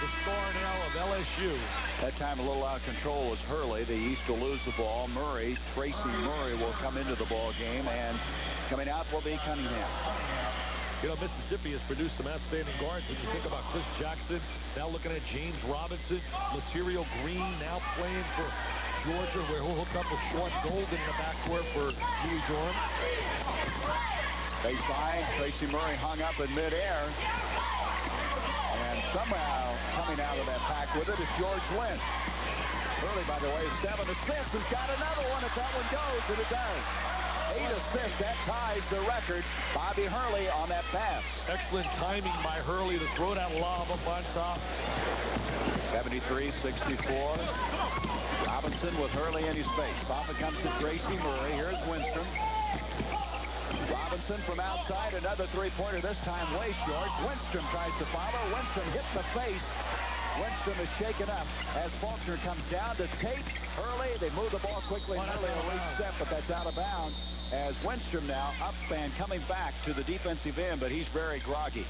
the star now of LSU. That time a little out of control was Hurley. The East will lose the ball. Tracy Murray will come into the ball game, and coming out will be Cunningham. You know, Mississippi has produced some outstanding guards. When you think about Chris Jackson, now looking at James Robinson, Material Green now playing for Georgia, where he'll hook up with Sean Golden in the backcourt for Huey Durham. Baseline, Tracy Murray hung up in midair. And somehow coming out of that pack with it is George Lynch. Hurley, by the way, 7 assists, has got another one. If that one goes, and it does. 8 assists, that ties the record. Bobby Hurley on that pass. Excellent timing by Hurley to throw that lob up on top. 73-64. Robinson with Hurley in his face. Off it comes to Tracy Murray. Here's Winston. Robinson from outside, another three-pointer, this time way short. Winston tries to follow. Winston hit the face. Winston is shaken up as Faulkner comes down to Tate. Hurley, they move the ball quickly. Hurley will reset, but that's out of bounds. As Winstrom now up and coming back to the defensive end, but he's very groggy.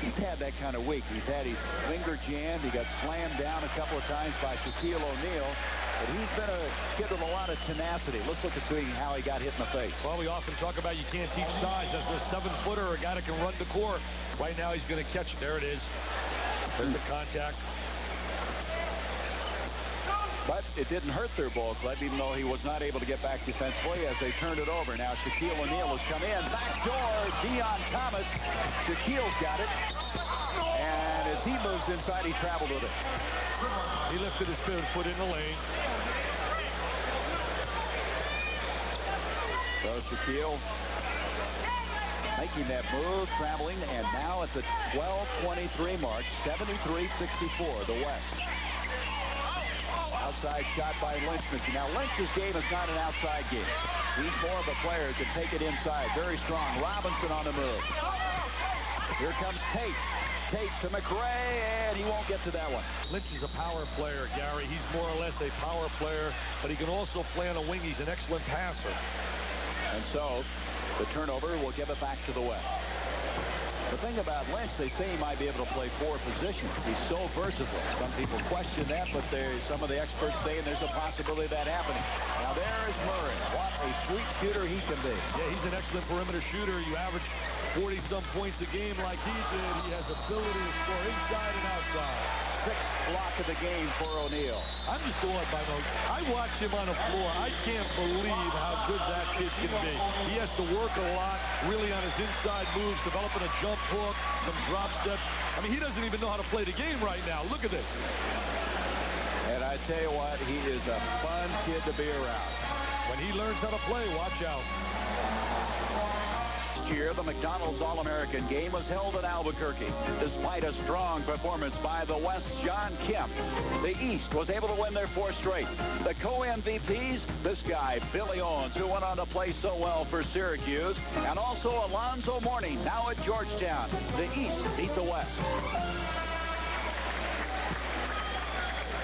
He's had that kind of week. He's had his finger jammed. He got slammed down a couple of times by Shaquille O'Neal. But he's been a kid with a lot of tenacity. Let's look at seeing how he got hit in the face. Well, we often talk about you can't teach size. That's a 7-footer or a guy that can run the court. Right now, he's going to catch it. There it is. There's the contact. But it didn't hurt their ball club, even though he was not able to get back defensively as they turned it over. Now Shaquille O'Neal has come in. Back door, Deon Thomas. Shaquille's got it. And as he moves inside, he traveled with it. He lifted his foot in the lane. So Shaquille making that move, traveling, and now at the 12:23 mark, 73-64, the West. Outside shot by Lynch. Now, Lynch's game is not an outside game. He's more of a player who can take it inside. Very strong. Robinson on the move. Here comes Tate. Tate to McRae, and he won't get to that one. Lynch is a power player, Gary. He's more or less a power player, but he can also play on a wing. He's an excellent passer. And so, the turnover will give it back to the West. The thing about Lynch, they say he might be able to play 4 positions. He's so versatile. Some people question that, but some of the experts say there's a possibility of that happening. Now there's Murray. What a sweet shooter he can be. Yeah, he's an excellent perimeter shooter. You average 40-some points a game like he did. He has ability to score inside and outside. 6th block of the game for O'Neal. I'm just awed by those. I watch him on the floor. I can't believe how good that kid can be. He has to work a lot, really on his inside moves, developing a jump hook, some drop steps. I mean, he doesn't even know how to play the game right now. Look at this. And I tell you what, he is a fun kid to be around. When he learns how to play, watch out. Year, the McDonald's All-American game was held in Albuquerque. Despite a strong performance by the West, John Kemp, the East was able to win their 4th straight. The co-MVPs, this guy, Billy Owens, who went on to play so well for Syracuse, and also Alonzo Mourning, now at Georgetown. The East beat the West.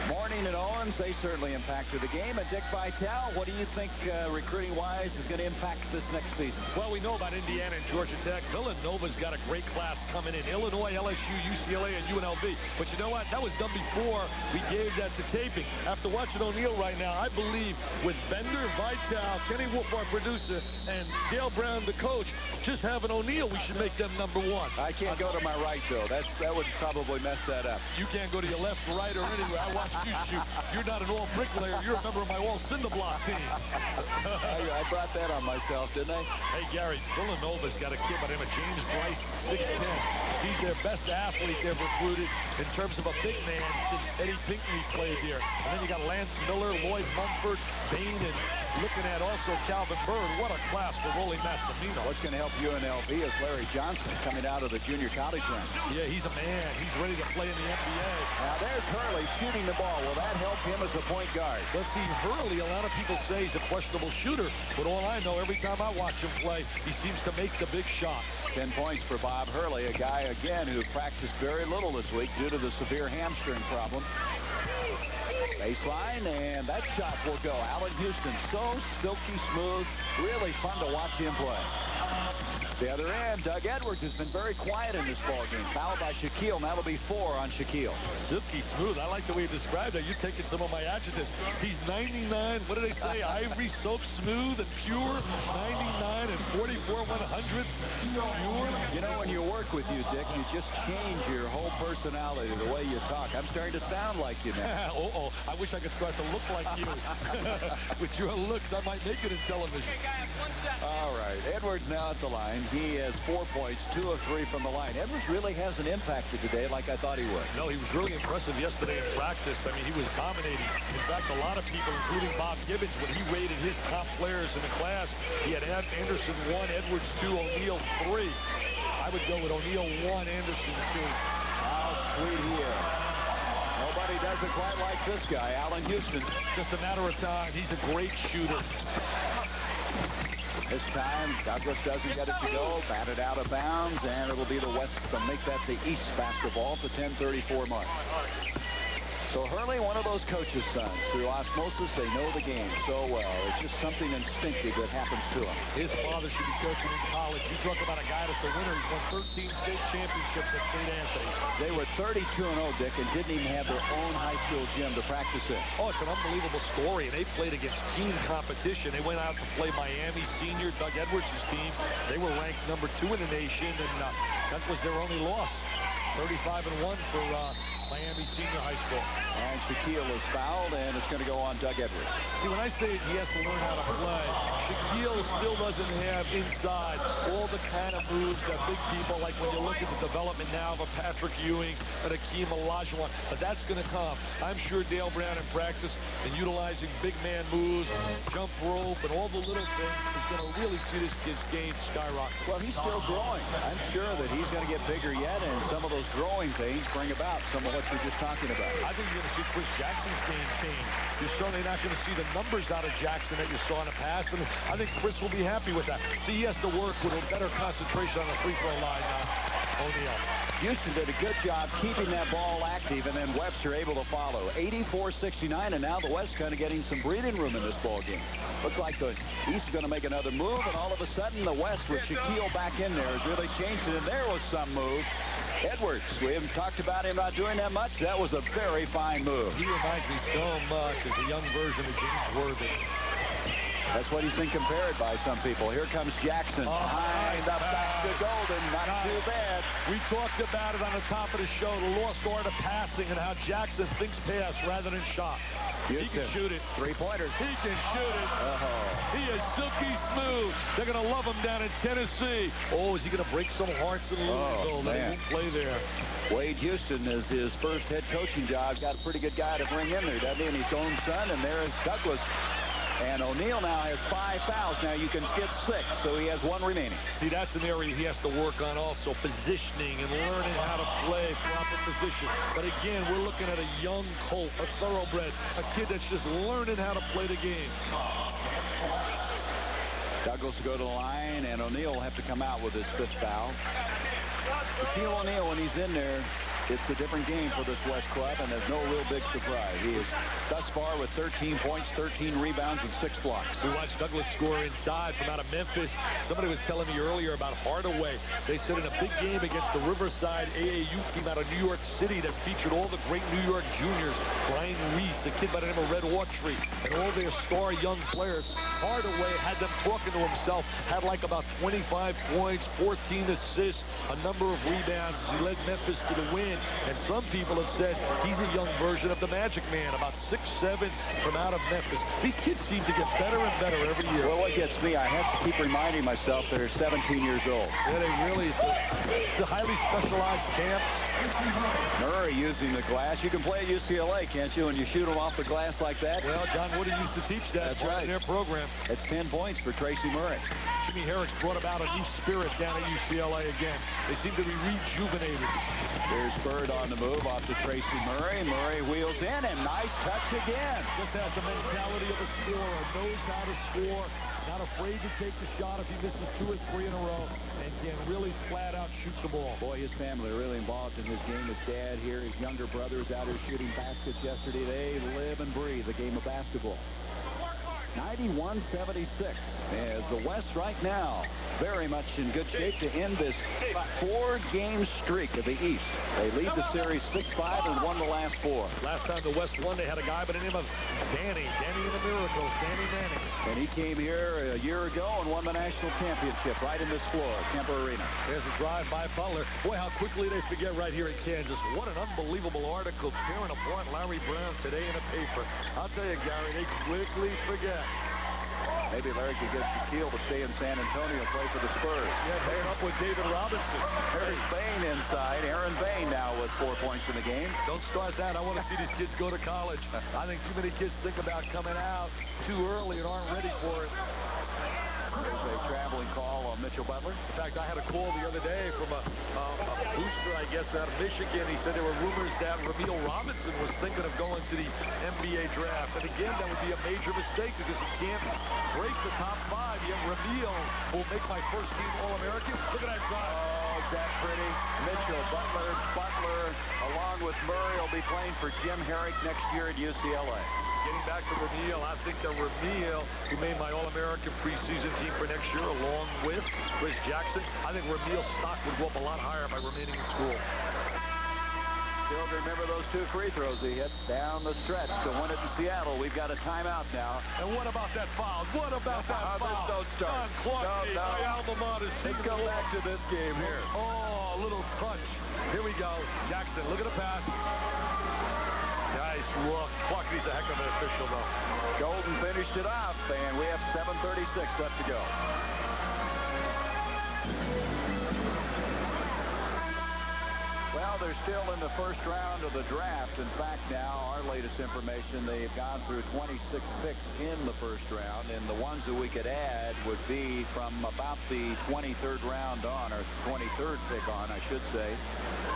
Mourning and Owens, they certainly impacted the game. And Dick Vitale, what do you think recruiting-wise is going to impact this next season? Well, we know about Indiana and Georgia Tech. Villanova's got a great class coming in. Illinois, LSU, UCLA, and UNLV. But you know what? That was done before we gave that to taping. After watching O'Neal right now, I believe with Bender, Vitale, Kenny Wolf, our producer, and Dale Brown, the coach, just having O'Neal, we should make them #1. I can't go to my right, though. That would probably mess that up. You can't go to your left, right, or anywhere. I watched you shoot. You're not an all-bricklayer. You're a member of my all-cinder block team. I brought that on myself, didn't I? Hey, Gary, Villanova's got a kid by the name of James Bryce, 6'10". He's their best athlete they've recruited in terms of a big man since Eddie Pinckney played here. And then you got Lance Miller, Lloyd Mumford, Bain, and looking at also Calvin Bird. What a class for Rolly Massimino. What's going to help UNLV is Larry Johnson coming out of the junior college ranks. Yeah, he's a man. He's ready to play in the NBA. Now there's Hurley shooting the ball. Will that help him as a point guard? But see, Hurley, a lot of people say he's a questionable shooter. But all I know, every time I watch him play, he seems to make the big shot. 10 points for Bob Hurley, a guy, again, who practiced very little this week due to the severe hamstring problem. Baseline, and that shot will go. Allen Houston, so silky smooth. Really fun to watch him play. The other end, Doug Edwards has been very quiet in this ballgame. Fouled by Shaquille, and that'll be 4 on Shaquille. Silky smooth. I like the way you described it. You're taking some of my adjectives. He's 99, what do they say? Ivory, soap, smooth, and pure. 99 and 44 100ths. Pure. You know, when you work with you, Dick, you just change your whole personality, the way you talk. I'm starting to sound like you now. I wish I could start to look like you. With your looks, I might make it in television. All right, Edwards now at the line. He has 4 points, 2 of 3 from the line. Edwards really hasn't impacted today like I thought he would. No, he was really impressive yesterday in practice. I mean, he was dominating. In fact, a lot of people, including Bob Gibbons, when he rated his top players in the class, he had Anderson 1, Edwards 2, O'Neal 3. I would go with O'Neal 1, Anderson 2. How sweet he is. Nobody does it quite like this guy, Allen Houston. Just a matter of time. He's a great shooter. This time, Douglas doesn't get it to go. Batted out of bounds, and it'll be the West to make that the East basketball at the 10:34 mark. So Hurley, one of those coaches' sons. Through osmosis, they know the game so well. It's just something instinctive that happens to him. His father should be coaching in college. You talk about a guy that's a winner. He's won 13 state championships at St. Anthony. They were 32-0, Dick, and didn't even have their own high school gym to practice in. Oh, it's an unbelievable story, and they played against team competition. They went out to play Miami senior Doug Edwards' team. They were ranked number 2 in the nation, and that was their only loss. 35-1 for Miami Senior High School. And Shaquille is fouled, and it's going to go on Doug Edwards. See, when I say he has to learn how to play, Shaquille still doesn't have inside all the kind of moves that big people, like when you look at the development now of a Patrick Ewing and Akeem Olajuwon, but that's going to come. I'm sure Dale Brown in practice and utilizing big man moves, jump rope, and all the little things is going to really see this kid's game skyrocket. Well, he's still growing. I'm sure that he's going to get bigger yet, and some of those growing pains bring about some of what you're just talking about. I think you're going to see Chris Jackson's game change. You're certainly not going to see the numbers out of Jackson that you saw in the past, and I think Chris will be happy with that. See, he has to work with a better concentration on the free throw line now. O'Neal. Houston did a good job keeping that ball active, and then Webster able to follow. 84-69, and now the West kind of getting some breathing room in this ball game. Looks like the East is going to make another move, and all of a sudden the West with Shaquille back in there has really changed it, and there was some move. Edwards, we haven't talked about him not doing that much. That was a very fine move. He reminds me so much as a young version of James Worthy. That's what he's been compared by some people. Here comes Jackson. Behind the back to Golden. Not too bad. We talked about it on the top of the show, the lost art of passing and how Jackson thinks pass rather than shot. He can shoot it. Three-pointers. He can shoot it. He is silky smooth. They're going to love him down in Tennessee. Oh, is he going to break some hearts in Louisville? They won't play there. Wade Houston is his first head coaching job. Got a pretty good guy to bring in there, doesn't he? And his own son, and there is Douglas. And O'Neal now has 5 fouls. Now you can get 6, so he has 1 remaining. See, that's an area he has to work on also, positioning and learning how to play proper position. But again, we're looking at a young colt, a thoroughbred, a kid that's just learning how to play the game. Douglas will go to the line, and O'Neal will have to come out with his 5th foul. Shaquille O'Neal, when he's in there, it's a different game for this West club, and there's no real big surprise. He is thus far with 13 points, 13 rebounds, and 6 blocks. We watched Douglas score inside from out of Memphis. Somebody was telling me earlier about Hardaway. They said in a big game against the Riverside AAU team out of New York City that featured all the great New York juniors, Brian Reese, a kid by the name of Red Autry, and all their star young players. Hardaway had them talking to himself, had like about 25 points, 14 assists, a number of rebounds as he led Memphis to the win. And some people have said he's a young version of the Magic Man, about 6'7" from out of Memphis. These kids seem to get better and better every year. Well, what gets me, I have to keep reminding myself they're 17 years old. Yeah, they really, it's a highly specialized camp. Murray using the glass. You can play at UCLA, can't you, when you shoot them off the glass like that? Well, John Woody used to teach that. That's right. In their program. It's 10 points for Tracy Murray. Jimmy Herrick's brought about a new spirit down at UCLA again. They seem to be rejuvenated. There's Bird on the move off to Tracy Murray. Murray wheels in, and nice touch again. Just has the mentality of a scorer. Knows how to score. Not afraid to take the shot if he misses 2 or 3 in a row. And can really flat out shoot the ball. Boy, his family are really involved in his game. His dad here, his younger brothers out here shooting baskets yesterday. They live and breathe the game of basketball. 91-76. As the West right now very much in good shape to end this 4-game streak of the East. They lead the series 6-5 and won the last 4. Last time the West won, they had a guy by the name of Danny and the Miracles, Danny Manning. And he came here a year ago and won the national championship right in this floor, Kemper Arena. There's a drive by Butler. Boy, how quickly they forget right here in Kansas. What an unbelievable article tearing apart Larry Brown today in a paper. I'll tell you, Gary, they quickly forget. Maybe Larry could get Shaquille to stay in San Antonio and play for the Spurs. Yeah, paired up with David Robinson. Harris Bain inside. Aaron Bain now with 4 points in the game. Don't start that. I want to see these kids go to college. I think too many kids think about coming out too early and aren't ready for it. There's a traveling call on Mitchell Butler. In fact, I had a call the other day from a booster, I guess, out of Michigan. He said there were rumors that Ramil Robinson was thinking of going to the NBA draft. And again, that would be a major mistake because he can't break the top 5. Yet Ramil will make my first team All-American. Look at that drive. Oh, is that pretty? Mitchell, Butler, along with Murray, will be playing for Jim Herrick next year at UCLA. Getting back to Ramil, I think that Ramil, who made my All-American preseason team for next year, along with Chris Jackson, I think Ramil's stock would go up a lot higher by remaining in school. Still remember those 2 free throws he hit down the stretch to win it in Seattle. We've got a timeout now. And what about that foul? What about that foul? Don't start. John Clark, my alma mater. Let's go back to this game here. Oh, a little touch. Here we go. Jackson, look at the pass. Nice look. Clarky's a heck of an official, though. Golden finished it off, and we have 7:36 left to go. Well, they're still in the first round of the draft. In fact, now, our latest information, they've gone through 26 picks in the first round, and the ones that we could add would be from about the 23rd round on, or 23rd pick on, I should say.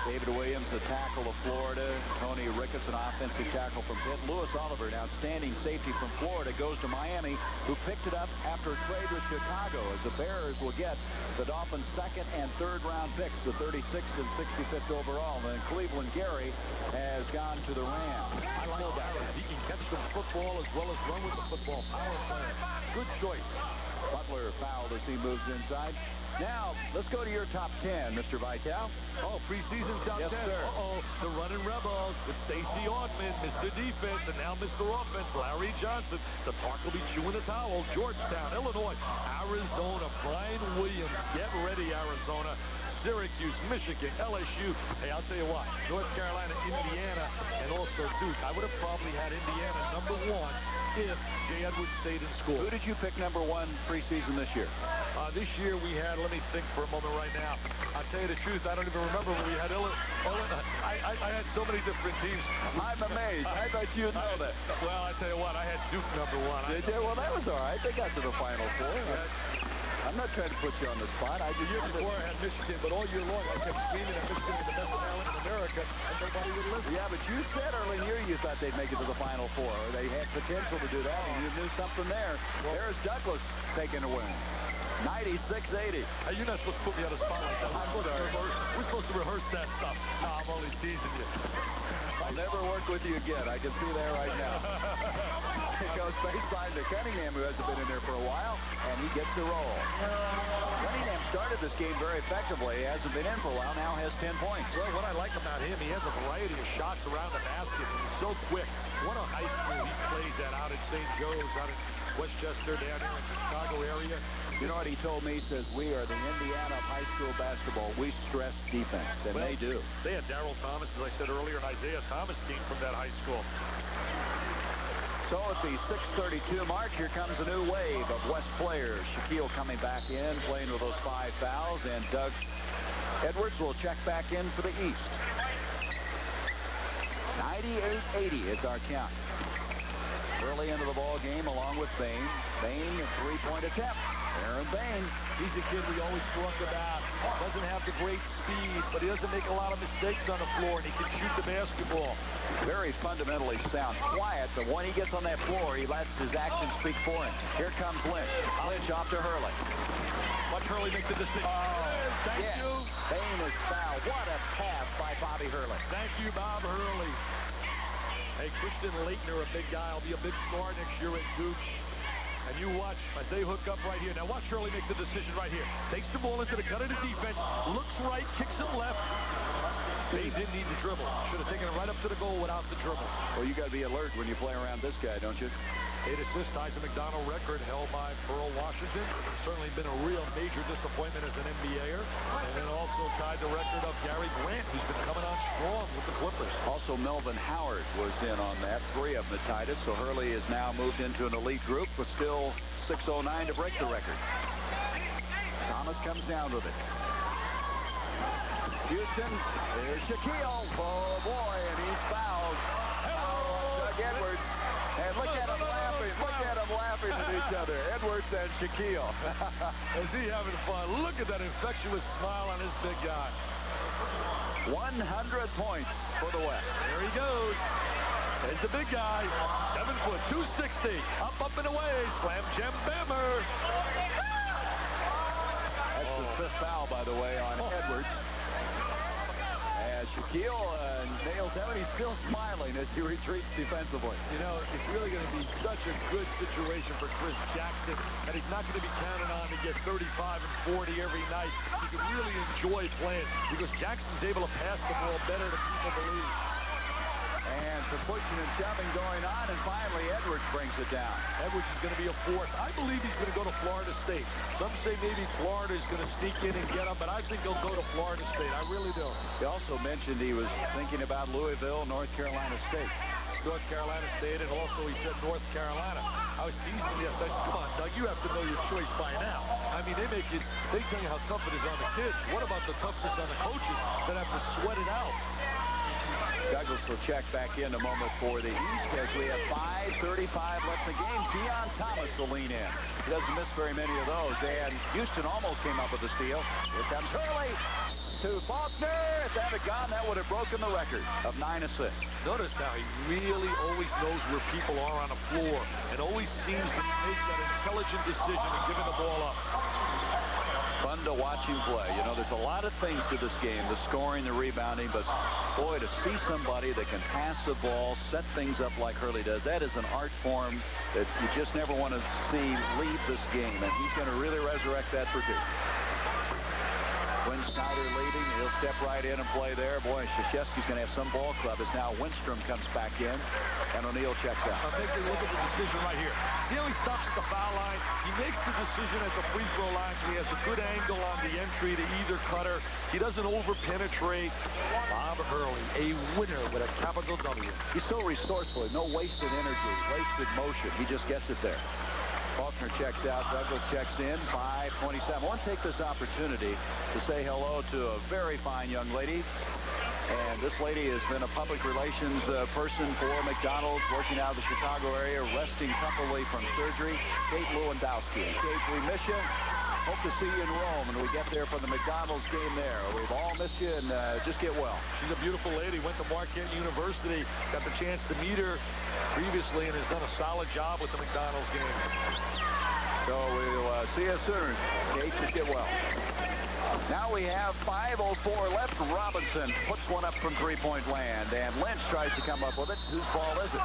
David Williams, the tackle of Florida. Tony Ricketts, an offensive tackle from Pitt. Lewis Oliver, an outstanding safety from Florida, goes to Miami, who picked it up after a trade with Chicago, as the Bears will get the Dolphins' 2nd and 3rd round picks, the 36th and 65th overall. And then Cleveland Gary has gone to the Rams. I like that. He can catch the football as well as run with the football. Power player. Good choice. Butler fouled as he moves inside. Now, let's go to your top 10, Mr. Vitale. Oh, preseason top 10. Sir. Uh-oh, the running Rebels with Stacey Ortman, Mr. Defense, and now Mr. Offense, Larry Johnson. The Park will be chewing the towel. Georgetown, Illinois, Arizona, Brian Williams. Get ready, Arizona. Syracuse, Michigan, LSU. Hey, I'll tell you what, North Carolina, Indiana, and also Duke. I would have probably had Indiana number 1 if Jay Edwards stayed in school. Who did you pick number 1 preseason this year? This year we had, let me think for a moment right now. I'll tell you the truth, I don't even remember when we had Illinois. I had so many different teams. I'm amazed. I bet you'd know that. Well, I tell you what, I had Duke number 1. Did you? Well, that was all right. They got to the Final Four. I'm not trying to put you on the spot. The year before I had Michigan, but all year long I kept screaming that Michigan was the best talent in America, and nobody would listen. Yeah, but you said early in the year you thought they'd make it to the Final Four. Or they had potential to do that, and you knew something there. Well, there's Douglas taking a win. 96-80. Hey, you're not supposed to put me on the spot like that. We're supposed to rehearse that stuff. No, I'm only teasing you. I'll never work with you again. I can see that right now. It goes baseline to Cunningham, who hasn't been in there for a while, and he gets the roll. Cunningham started this game very effectively. He hasn't been in for a while, now has 10 points. Well, what I like about him, he has a variety of shots around the basket, and he's so quick. What a high school he plays at out at St. Joe's, out in Westchester, down here in the Chicago area. You know what he told me? He says, we are the Indiana of high school basketball. We stress defense, and they do. They had Darryl Thomas, as I said earlier, and Isaiah Thomas came from that high school. So at the 6:32 mark, here comes a new wave of West players. Shaquille coming back in, playing with those 5 fouls, and Doug Edwards will check back in for the East. 98-80 is our count. Early into the ball game, along with Bain. Bain, a 3-point attempt. Aaron Bain. He's a kid we always talk about. Doesn't have the great speed, but he doesn't make a lot of mistakes on the floor, and he can shoot the basketball. Very fundamentally sound. Quiet, but when he gets on that floor, he lets his actions speak for him. Here comes Lynch. Lynch off to Hurley. Watch Hurley make the decision. Thank you. Bain is fouled. What a pass by Bobby Hurley. Thank you, Bob Hurley. Hey, Christian Laettner, a big guy. Will be a big star next year at Duke. And you watch as they hook up right here. Now watch Hurley make the decision right here. Takes the ball into the gun of the defense. Looks right, kicks him left. Bain didn't need the dribble. Should have taken it right up to the goal without the dribble. Well, you got to be alert when you play around this guy, don't you? 8 assists ties the McDonald record held by Pearl Washington. Certainly been a real major disappointment as an NBAer. And then also tied the record of Gary Grant, who's been coming on strong with the Clippers. Also, Melvin Howard was in on that. 3 of them tied it. So Hurley has now moved into an elite group with still 6:09 to break the record. Thomas comes down with it. Houston, there's Shaquille. Oh, boy, and he's fouled. Doug Edwards. And look at him laughing. Look at him laughing. laughing at each other. Edwards and Shaquille. Is he having fun? Look at that infectious smile on this big guy. 100 points for the West. There he goes. There's the big guy. 7 foot, 260. Up and away. Slam jam bammer. That's the fifth foul, by the way, on Edwards. As Shaquille nails that, and he's still smiling as he retreats defensively. You know, it's really going to be such a good situation for Chris Jackson, and he's not going to be counted on to get 35 and 40 every night. He can really enjoy playing because Jackson's able to pass the ball better than people believe. And some pushing and shoving going on, and finally Edwards brings it down. Edwards is going to be a force. I believe he's going to go to Florida State. Some say maybe Florida is going to sneak in and get him, but I think he'll go to Florida State. I really do. He also mentioned he was thinking about Louisville, North Carolina State. North Carolina State, and also he said North Carolina. I was teasing him yesterday. I said, come on, Doug, you have to know your choice by now. I mean, they tell you how tough it is on the kids. What about the toughness on the coaches that have to sweat it out? Douglas will check back in a moment for the East as we have 5:35 left in the game. Deion Thomas will lean in. He doesn't miss very many of those. And Houston almost came up with a steal. Here comes Hurley to Faulkner. If that had gone, that would have broken the record of 9 assists. Notice how he really always knows where people are on the floor and always seems to make that intelligent decision of giving the ball up. Fun to watch him play. You know, there's a lot of things to this game, the scoring, the rebounding, but boy, to see somebody that can pass the ball, set things up like Hurley does, that is an art form that you just never want to see leave this game, and he's going to really resurrect that for Duke. Quinn Snyder leading. He'll step right in and play there. Boy, Krzyzewski's going to have some ball club as now Winstrom comes back in and O'Neal checks out. I'll take a look at the decision right here. See how he stops at the foul line? He makes the decision at the free throw line, so he has a good angle on the entry to either cutter. He doesn't over-penetrate. Bob Hurley, a winner with a capital W. He's so resourceful. No wasted energy, wasted motion. He just gets it there. Faulkner checks out. Douglas checks in. 5:27. I want to take this opportunity to say hello to a very fine young lady. And this lady has been a public relations person for McDonald's, working out of the Chicago area, resting comfortably from surgery. Kate Lewandowski. Kate, we miss you. Hope to see you in Rome when we get there for the McDonald's game there. We've all missed you, and just get well. She's a beautiful lady. Went to Marquette University. Got the chance to meet her previously and has done a solid job with the McDonald's game. So we'll see you soon. Kate, just get well. Now we have 5:04 left. Robinson puts one up from three-point land, and Lynch tries to come up with it. Whose ball is it?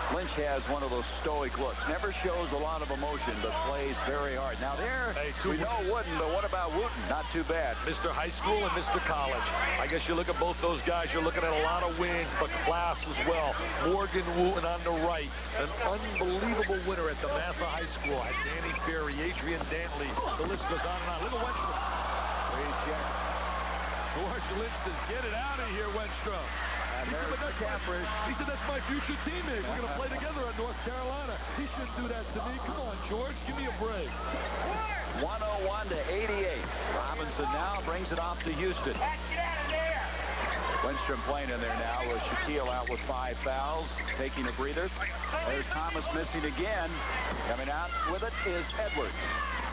Lynch has one of those stoic looks. Never shows a lot of emotion, but plays very hard. Now there, we know Wooden, but what about Wooten? Not too bad. Mr. High School and Mr. College. I guess you look at both those guys, you're looking at a lot of wins, but class as well. Morgan Wooten on the right. An unbelievable winner at the Massa High School. At Danny Ferry, Adrian Dantley. The list goes on and on. Look at Wenstrom. Great check. George Lynch says, get it out of here, Wenstrom. He said, that's my future teammate. We're going to play together at North Carolina. He shouldn't do that to me. Come on, George. Give me a break. 101-88. Robinson now brings it off to Houston. Winstrom playing in there now with Shaquille out with 5 fouls, taking a breather. There's Thomas missing again. Coming out with it is Edwards.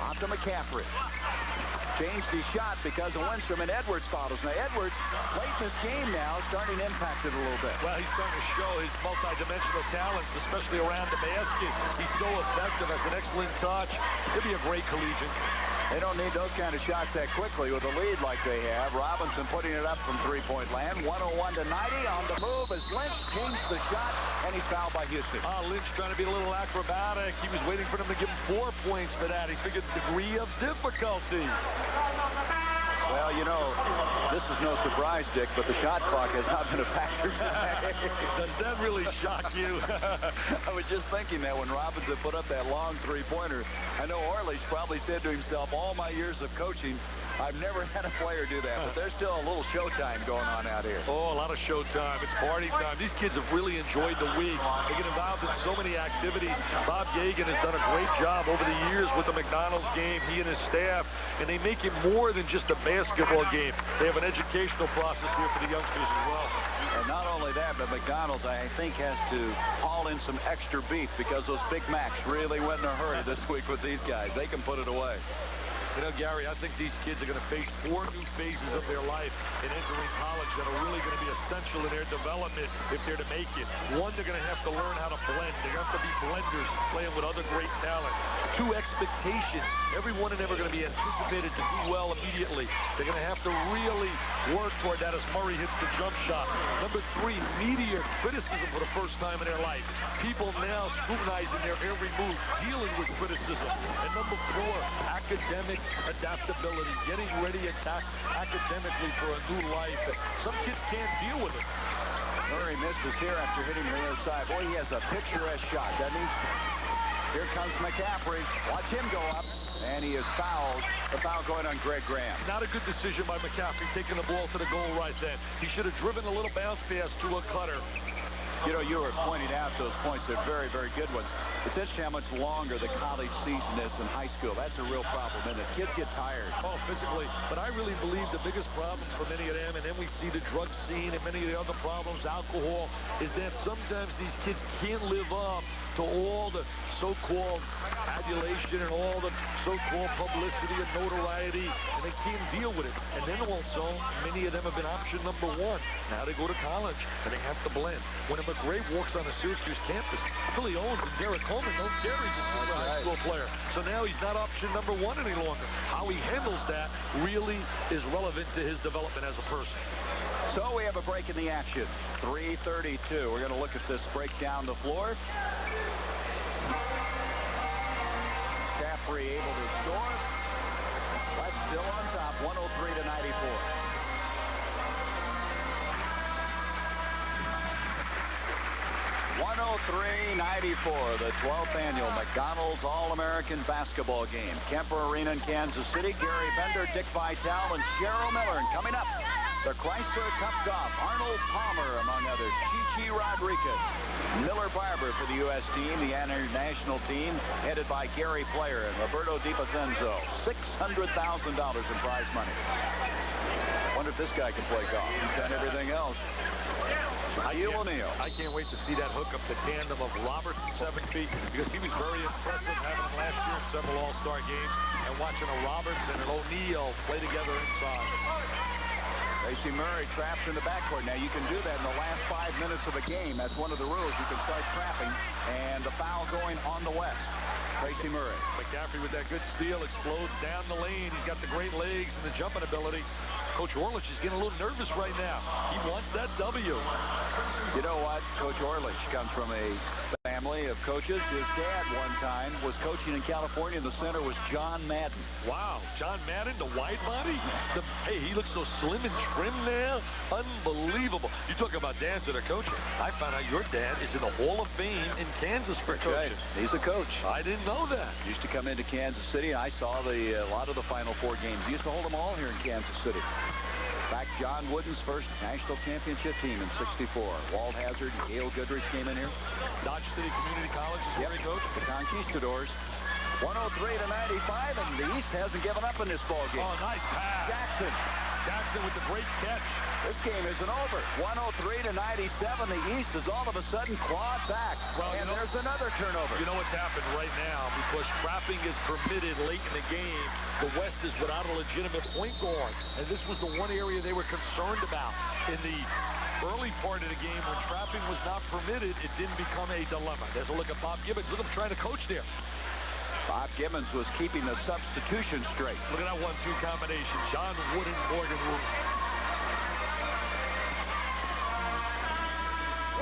Off to McCaffrey. Changed his shot because of Winstrom, and Edwards follows. Now, Edwards, late in this game now, starting to impact it a little bit. Well, he's starting to show his multi-dimensional talents, especially around the basket. He's so effective, has an excellent touch. He'll be a great collegian. They don't need those kind of shots that quickly with a lead like they have. Robinson putting it up from three-point land. 101-90 on the move as Lynch changed the shot, and he's fouled by Houston. Lynch trying to be a little acrobatic. He was waiting for them to give him 4 points for that. He figured the degree of difficulty. Well, you know, this is no surprise, Dick, but the shot clock has not been a factor today. Does that really shock you? I was just thinking that when Robinson put up that long three-pointer. I know Orlich probably said to himself, all my years of coaching, I've never had a player do that, but there's still a little showtime going on out here. Oh, a lot of showtime. It's party time. These kids have really enjoyed the week. They get involved in so many activities. Bob Yagan has done a great job over the years with the McDonald's game, he and his staff, and they make it more than just a basketball game. They have an educational process here for the youngsters as well. And not only that, but McDonald's, I think, has to haul in some extra beef because those Big Macs really went in a hurry this week with these guys. They can put it away. You know, Gary, I think these kids are going to face 4 new phases of their life in entering college that are really going to be essential in their development if they're to make it. One, they're going to have to learn how to blend. They're going to have to be blenders playing with other great talent. 2, expectations. Every one of them are going to be anticipated to do well immediately. They're going to have to really work toward that as Murray hits the jump shot. Number 3, media criticism for the first time in their life. People now scrutinizing their every move, dealing with criticism. And number 4, academic adaptability, getting ready academically for a new life. And some kids can't deal with it. Murray misses here after hitting the other side. Boy, he has a picturesque shot, doesn't he? Here comes McCaffrey. Watch him go up. And he is fouled. The foul going on Greg Graham. Not a good decision by McCaffrey taking the ball to the goal right then. He should have driven a little bounce pass to a cutter. You know, you were pointing out those points. They're very, very good ones. It's interesting how much longer the college season is than high school. That's a real problem, and the kids get tired. Oh, physically. But I really believe the biggest problem for many of them, and then we see the drug scene and many of the other problems, alcohol, is that sometimes these kids can't live up to all the so-called adulation and all the so-called publicity and notoriety, and they can't deal with it. And then also, many of them have been option number 1. Now they go to college, and they have to blend. When a McRae walks on a Syracuse campus, Billy Owens and Derek Coleman don't care he's a high school player. So now he's not option number 1 any longer. How he handles that really is relevant to his development as a person. So we have a break in the action. 3:32. We're going to look at this break down the floor. McCaffrey able to score. West still on top, 103-94. The 12th annual McDonald's All-American Basketball Game. Kemper Arena in Kansas City. Gary Bender, Dick Vitale, and Cheryl Miller. And coming up, the Chrysler Cup golf. Arnold Palmer, among others. Chichi Rodriguez. Miller Barber for the U.S. team. The international team headed by Gary Player and Roberto DiPazenzo. $600,000 in prize money. Wonder if this guy can play golf. He's done everything else. I can't wait to see that hookup, the tandem of Roberts at 7 feet, because he was very impressive having him last year in several All-Star games, and watching a Roberts and an O'Neal play together inside. Tracy Murray traps in the backcourt. Now, you can do that in the last 5 minutes of a game. That's one of the rules. You can start trapping, and the foul going on the West. Tracy Murray. McCaffrey with that good steal, explodes down the lane. He's got the great legs and the jumping ability. Coach Orlich is getting a little nervous right now. He wants that W. You know what? Coach Orlich comes from a family of coaches. His dad one time was coaching in California, and the center was John Madden. Wow, John Madden, the wide body? Hey, he looks so slim and trim now. Unbelievable. You talk about dads that are coaching. I found out your dad is in the Hall of Fame in Kansas for coaching. Right. He's a coach. I didn't know that. Used to come into Kansas City, and I saw a lot of the Final Four games. He used to hold them all here in Kansas City. In fact, John Wooden's first national championship team in '64. Walt Hazard and Gail Goodrich came in here. Dodge City Community College is where he coached. The Conquistadors. 103-95, and the East hasn't given up in this ball game. Oh, nice pass. Jackson with the great catch. This game isn't over. 103-97. The East is all of a sudden clawed back. Well, and there's another turnover. You know what's happened right now? Because trapping is permitted late in the game, the West is without a legitimate point guard. And this was the one area they were concerned about. In the early part of the game, when trapping was not permitted, it didn't become a dilemma. There's a look at Bob Gibbons. Look at him trying to coach there. Bob Gibbons was keeping the substitution straight. Look at that 1-2 combination. John Wooden, Morgan Wooden.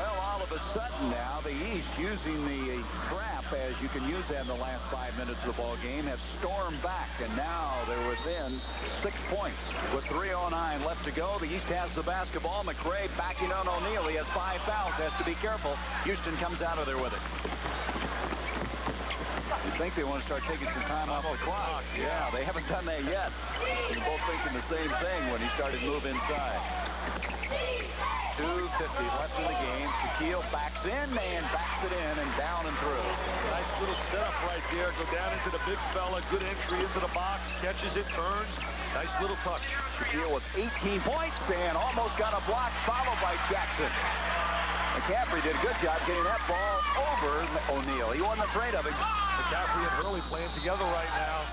Well, all of a sudden now, the East, using the trap, as you can use that in the last 5 minutes of the ball game, have stormed back, and now they're within 6 points. With 3:09 left to go, the East has the basketball. McRae backing on O'Neal. He has 5 fouls, has to be careful. Houston comes out of there with it. You think they want to start taking some time off the clock. Yeah, they haven't done that yet. They're both thinking the same thing when he started to move inside. 2:50 left in the game. Shaquille backs in and backs it in and down and through. Nice little setup right there. Go down into the big fella. Good entry into the box. Catches it, turns. Nice little touch. Shaquille with 18 points and almost got a block, followed by Jackson. McCaffrey did a good job getting that ball over O'Neal. He wasn't afraid of him. McCaffrey and Hurley playing together right now.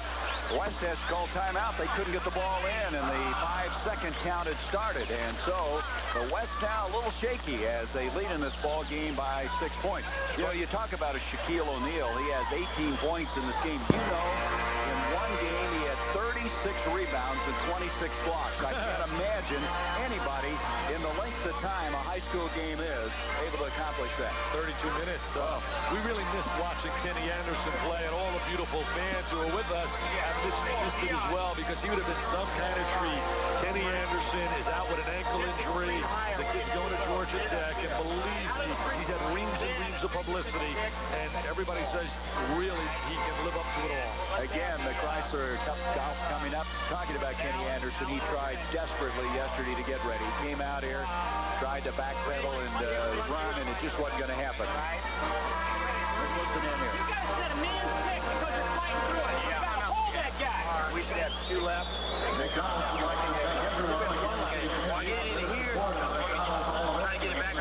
West has called timeout. They couldn't get the ball in, and the 5-second count had started. And so the West now a little shaky as they lead in this ball game by 6 points. You know, you talk about a Shaquille O'Neal. He has 18 points in this game. You know, in one game he had 36 rebounds and 26 blocks. I can't imagine anybody in the length of time a high school game is able to accomplish that. 32 minutes. We really missed watching Kenny Anderson play, and all the beautiful fans who are with us have missed it as well, because he would have been some kind of treat. Kenny Anderson is out with an ankle injury. The kid's going to Georgia Tech, and believe me, he's had reams and reams of publicity, and everybody says really he can live up to it all. Again, the Chrysler Cup golf coming up. Talking about Kenny Anderson, he tried desperately yesterday to get ready. He came out here, tried to backpedal and run, and it just wasn't going to happen. Let's listen in here. You guys got a man's pick because you're fighting through it. You gotta hold that guy. We should have 2 left. McDonald's would like to thank everyone. Well, get it in here. Try to get it back.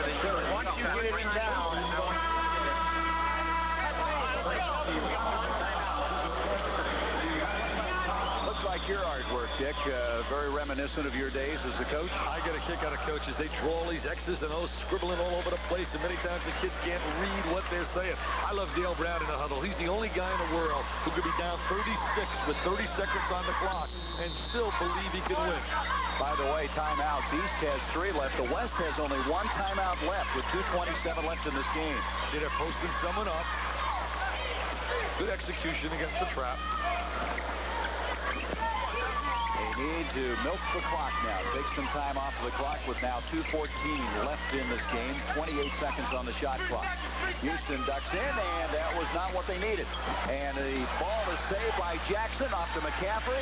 Once you get it down. Looks like your artwork, Dick. Very reminiscent of your days as a coach. I get a kick out of coaches. They draw all these X's and O's scribbling all over the place, and many times the kids can't read what they're saying. I love Dale Brown in the huddle. He's the only guy in the world who could be down 36 with 30 seconds on the clock and still believe he can win. By the way, timeouts. East has 3 left. The West has only 1 timeout left with 2:27 left in this game. They're posting someone up. Good execution against the trap. They need to milk the clock now. Take some time off of the clock with now 2:14 left in this game. 28 seconds on the shot clock. Houston ducks in, and that was not what they needed. And the ball is saved by Jackson off to McCaffrey.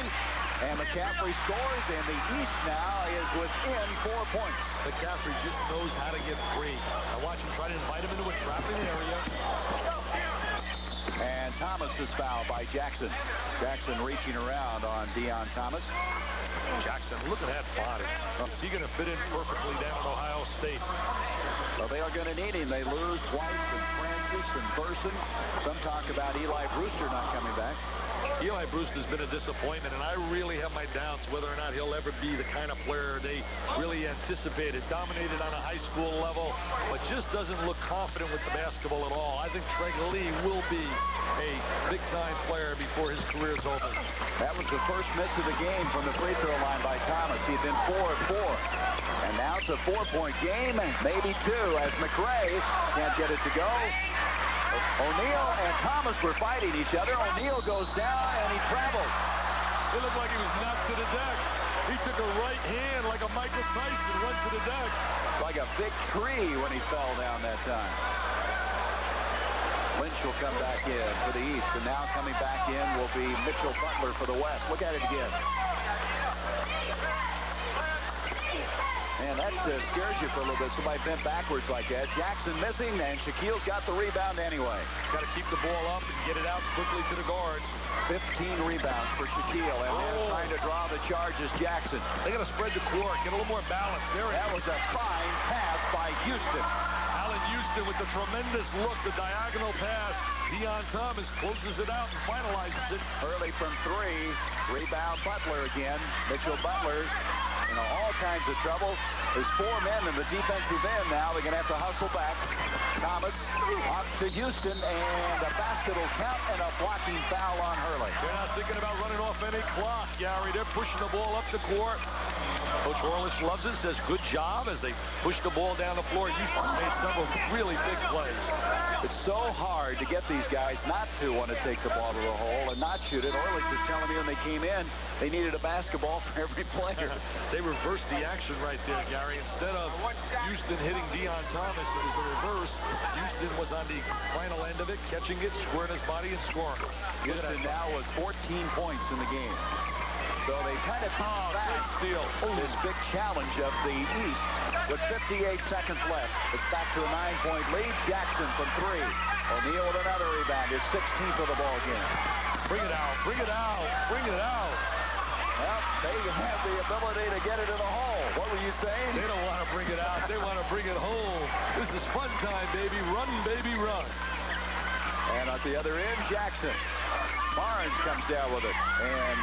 And McCaffrey scores, and the East now is within 4 points. McCaffrey just knows how to get free. I watch him try to invite him into a trapping area. And Thomas is fouled by Jackson. Jackson reaching around on Deion Thomas. Jackson, look at that body. Is he going to fit in perfectly down at Ohio State? Well, they are going to need him. They lose White and Francis and Burson. Some talk about Eli Brewster not coming back. Eli Brewster's been a disappointment, and I really have my doubts whether or not he'll ever be the kind of player they really anticipated. Dominated on a high school level, but just doesn't look confident with the basketball at all. I think Craig Lee will be a big-time player before his career is over. That was the first miss of the game from the free throw line by Thomas. He'd been 4 of 4. And now it's a 4-point game, maybe 2, as McRae can't get it to go. O'Neal and Thomas were fighting each other. O'Neal goes down, and he travels. It looked like he was knocked to the deck. He took a right hand like a Michael Tyson, went to the deck. Like a big tree when he fell down that time. Lynch will come back in for the East, and now coming back in will be Mitchell Butler for the West. Look at it again. Man, that scares you for a little bit. Somebody bent backwards like that. Jackson missing, and Shaquille's got the rebound anyway. Got to keep the ball up and get it out quickly to the guards. 15 rebounds for Shaquille, and then trying to draw the charge is Jackson. They got to spread the court, get a little more balance. That was a fine pass by Houston. Allen Houston with the tremendous look, the diagonal pass. Deion Thomas closes it out and finalizes it. Early from 3. Rebound Butler again. Mitchell Butler in all kinds of trouble. There's 4 men in the defensive end now. They're going to have to hustle back. Thomas off to Houston, and a basket will count and a blocking foul on Hurley. They're not thinking about running off any clock, Gary. They're pushing the ball up the court. Coach Orlish loves it, says good job as they push the ball down the floor. Houston's made several really big plays. It's so hard to get these guys not to want to take the ball to the hole and not shoot it. Orlish is telling me when they came in, they needed a basketball for every player. They reversed the action right there, Gary. Instead of Houston hitting Deion Thomas, it was the reverse. Houston was on the final end of it, catching it, squaring his body, and scoring. Houston now with 14 points in the game. So they kind of steal this big challenge of the East with 58 seconds left. It's back to a 9-point lead. Jackson from 3. O'Neal with another rebound. His 16th of the ball game. Bring it out, bring it out, bring it out. Well, they have the ability to get it in the hole. What were you saying? They don't want to bring it out. They want to bring it home. This is fun time, baby. Run, baby, run. And at the other end, Jackson. Barnes comes down with it. And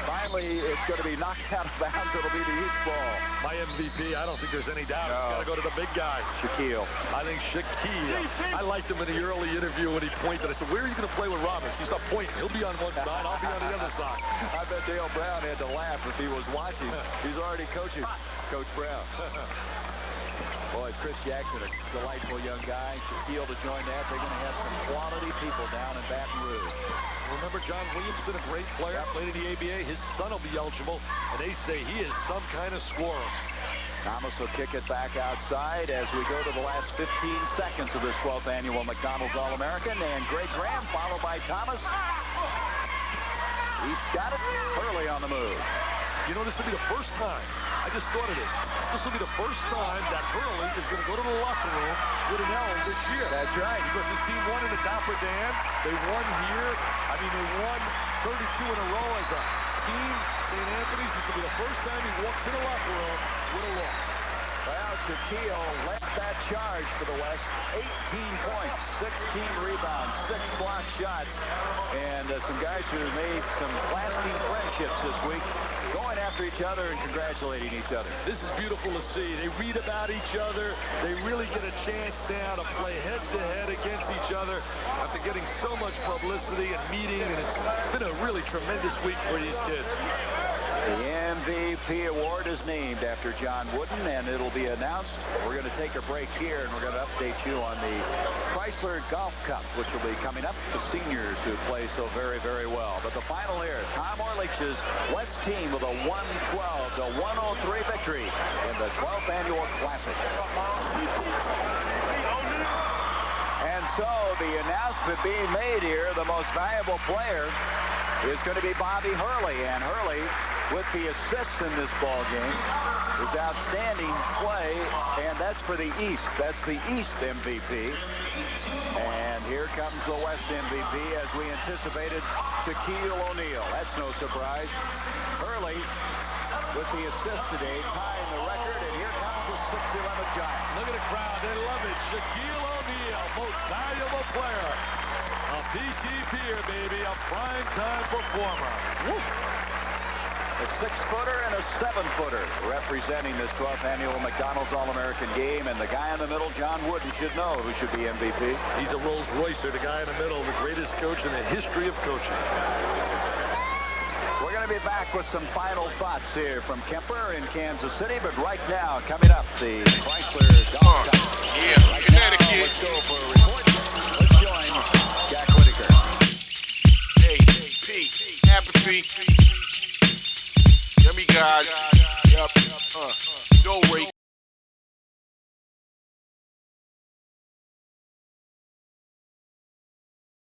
finally, it's going to be knocked out of bounds. It'll be the East ball. My MVP, I don't think there's any doubt. No. It's got to go to the big guy. Shaquille. I think Shaquille. I liked him in the early interview when he pointed. I said, where are you going to play with Roberts? He stopped pointing. He'll be on one side. I'll be on the other side. I bet Dale Brown had to laugh if he was watching. He's already coaching Coach Brown. Boy, Chris Jackson, a delightful young guy. Shaquille to join that. They're going to have some quality people down in Baton Rouge. Remember John Williamson, a great player, played in the ABA. His son will be eligible, and they say he is some kind of scorer. Thomas will kick it back outside as we go to the last 15 seconds of this 12th annual McDonald's All-American. And Greg Graham followed by Thomas. He's got it early on the move. You know, this will be the first time. I just thought of this. This will be the first time that Hurley is going to go to the locker room with an L this year. That's right. Because this team won in the Dapper Dan. They won here. I mean, they won 32 in a row as a team. St. Anthony's. This will be the first time he walks in the locker room with a loss. Well, Shaquille led that charge for the West. 18 points, 16 rebounds, 6 block shots. And some guys who made some lasting friendships this week, going after each other and congratulating each other. This is beautiful to see. They read about each other. They really get a chance now to play head-to-head against each other after getting so much publicity and meeting. And it's been a really tremendous week for these kids. The MVP award is named after John Wooden, and it'll be announced. We're going to take a break here, and we're going to update you on the Chrysler Golf Cup, which will be coming up to seniors who play so very, very well. But the final here, Tom Orlich's West team with a 112-103 victory in the 12th Annual Classic. And so the announcement being made here, the most valuable player is going to be Bobby Hurley, and Hurley, with the assists in this ball game, is outstanding play, and that's for the East. That's the East MVP. And here comes the West MVP, as we anticipated, Shaquille O'Neal. That's no surprise. Hurley, with the assist today, tying the record, and here comes the 6'11 giant. Look at the crowd. They love it. Shaquille O'Neal, most valuable player. A PTP here, baby, a prime-time performer. Woo. A 6-footer and a 7-footer representing this 12th annual McDonald's All-American game. And the guy in the middle, John Wooden, should know who should be MVP. He's a Rolls Roycer, the guy in the middle, the greatest coach in the history of coaching. We're going to be back with some final thoughts here from Kemper in Kansas City. But right now, coming up, the Chrysler Golf Cup. Yeah, right Connecticut. Now, let's go for a report. Let's join Jack Whitaker. Hey, Pete, apathy. Hear me, guys. Yep.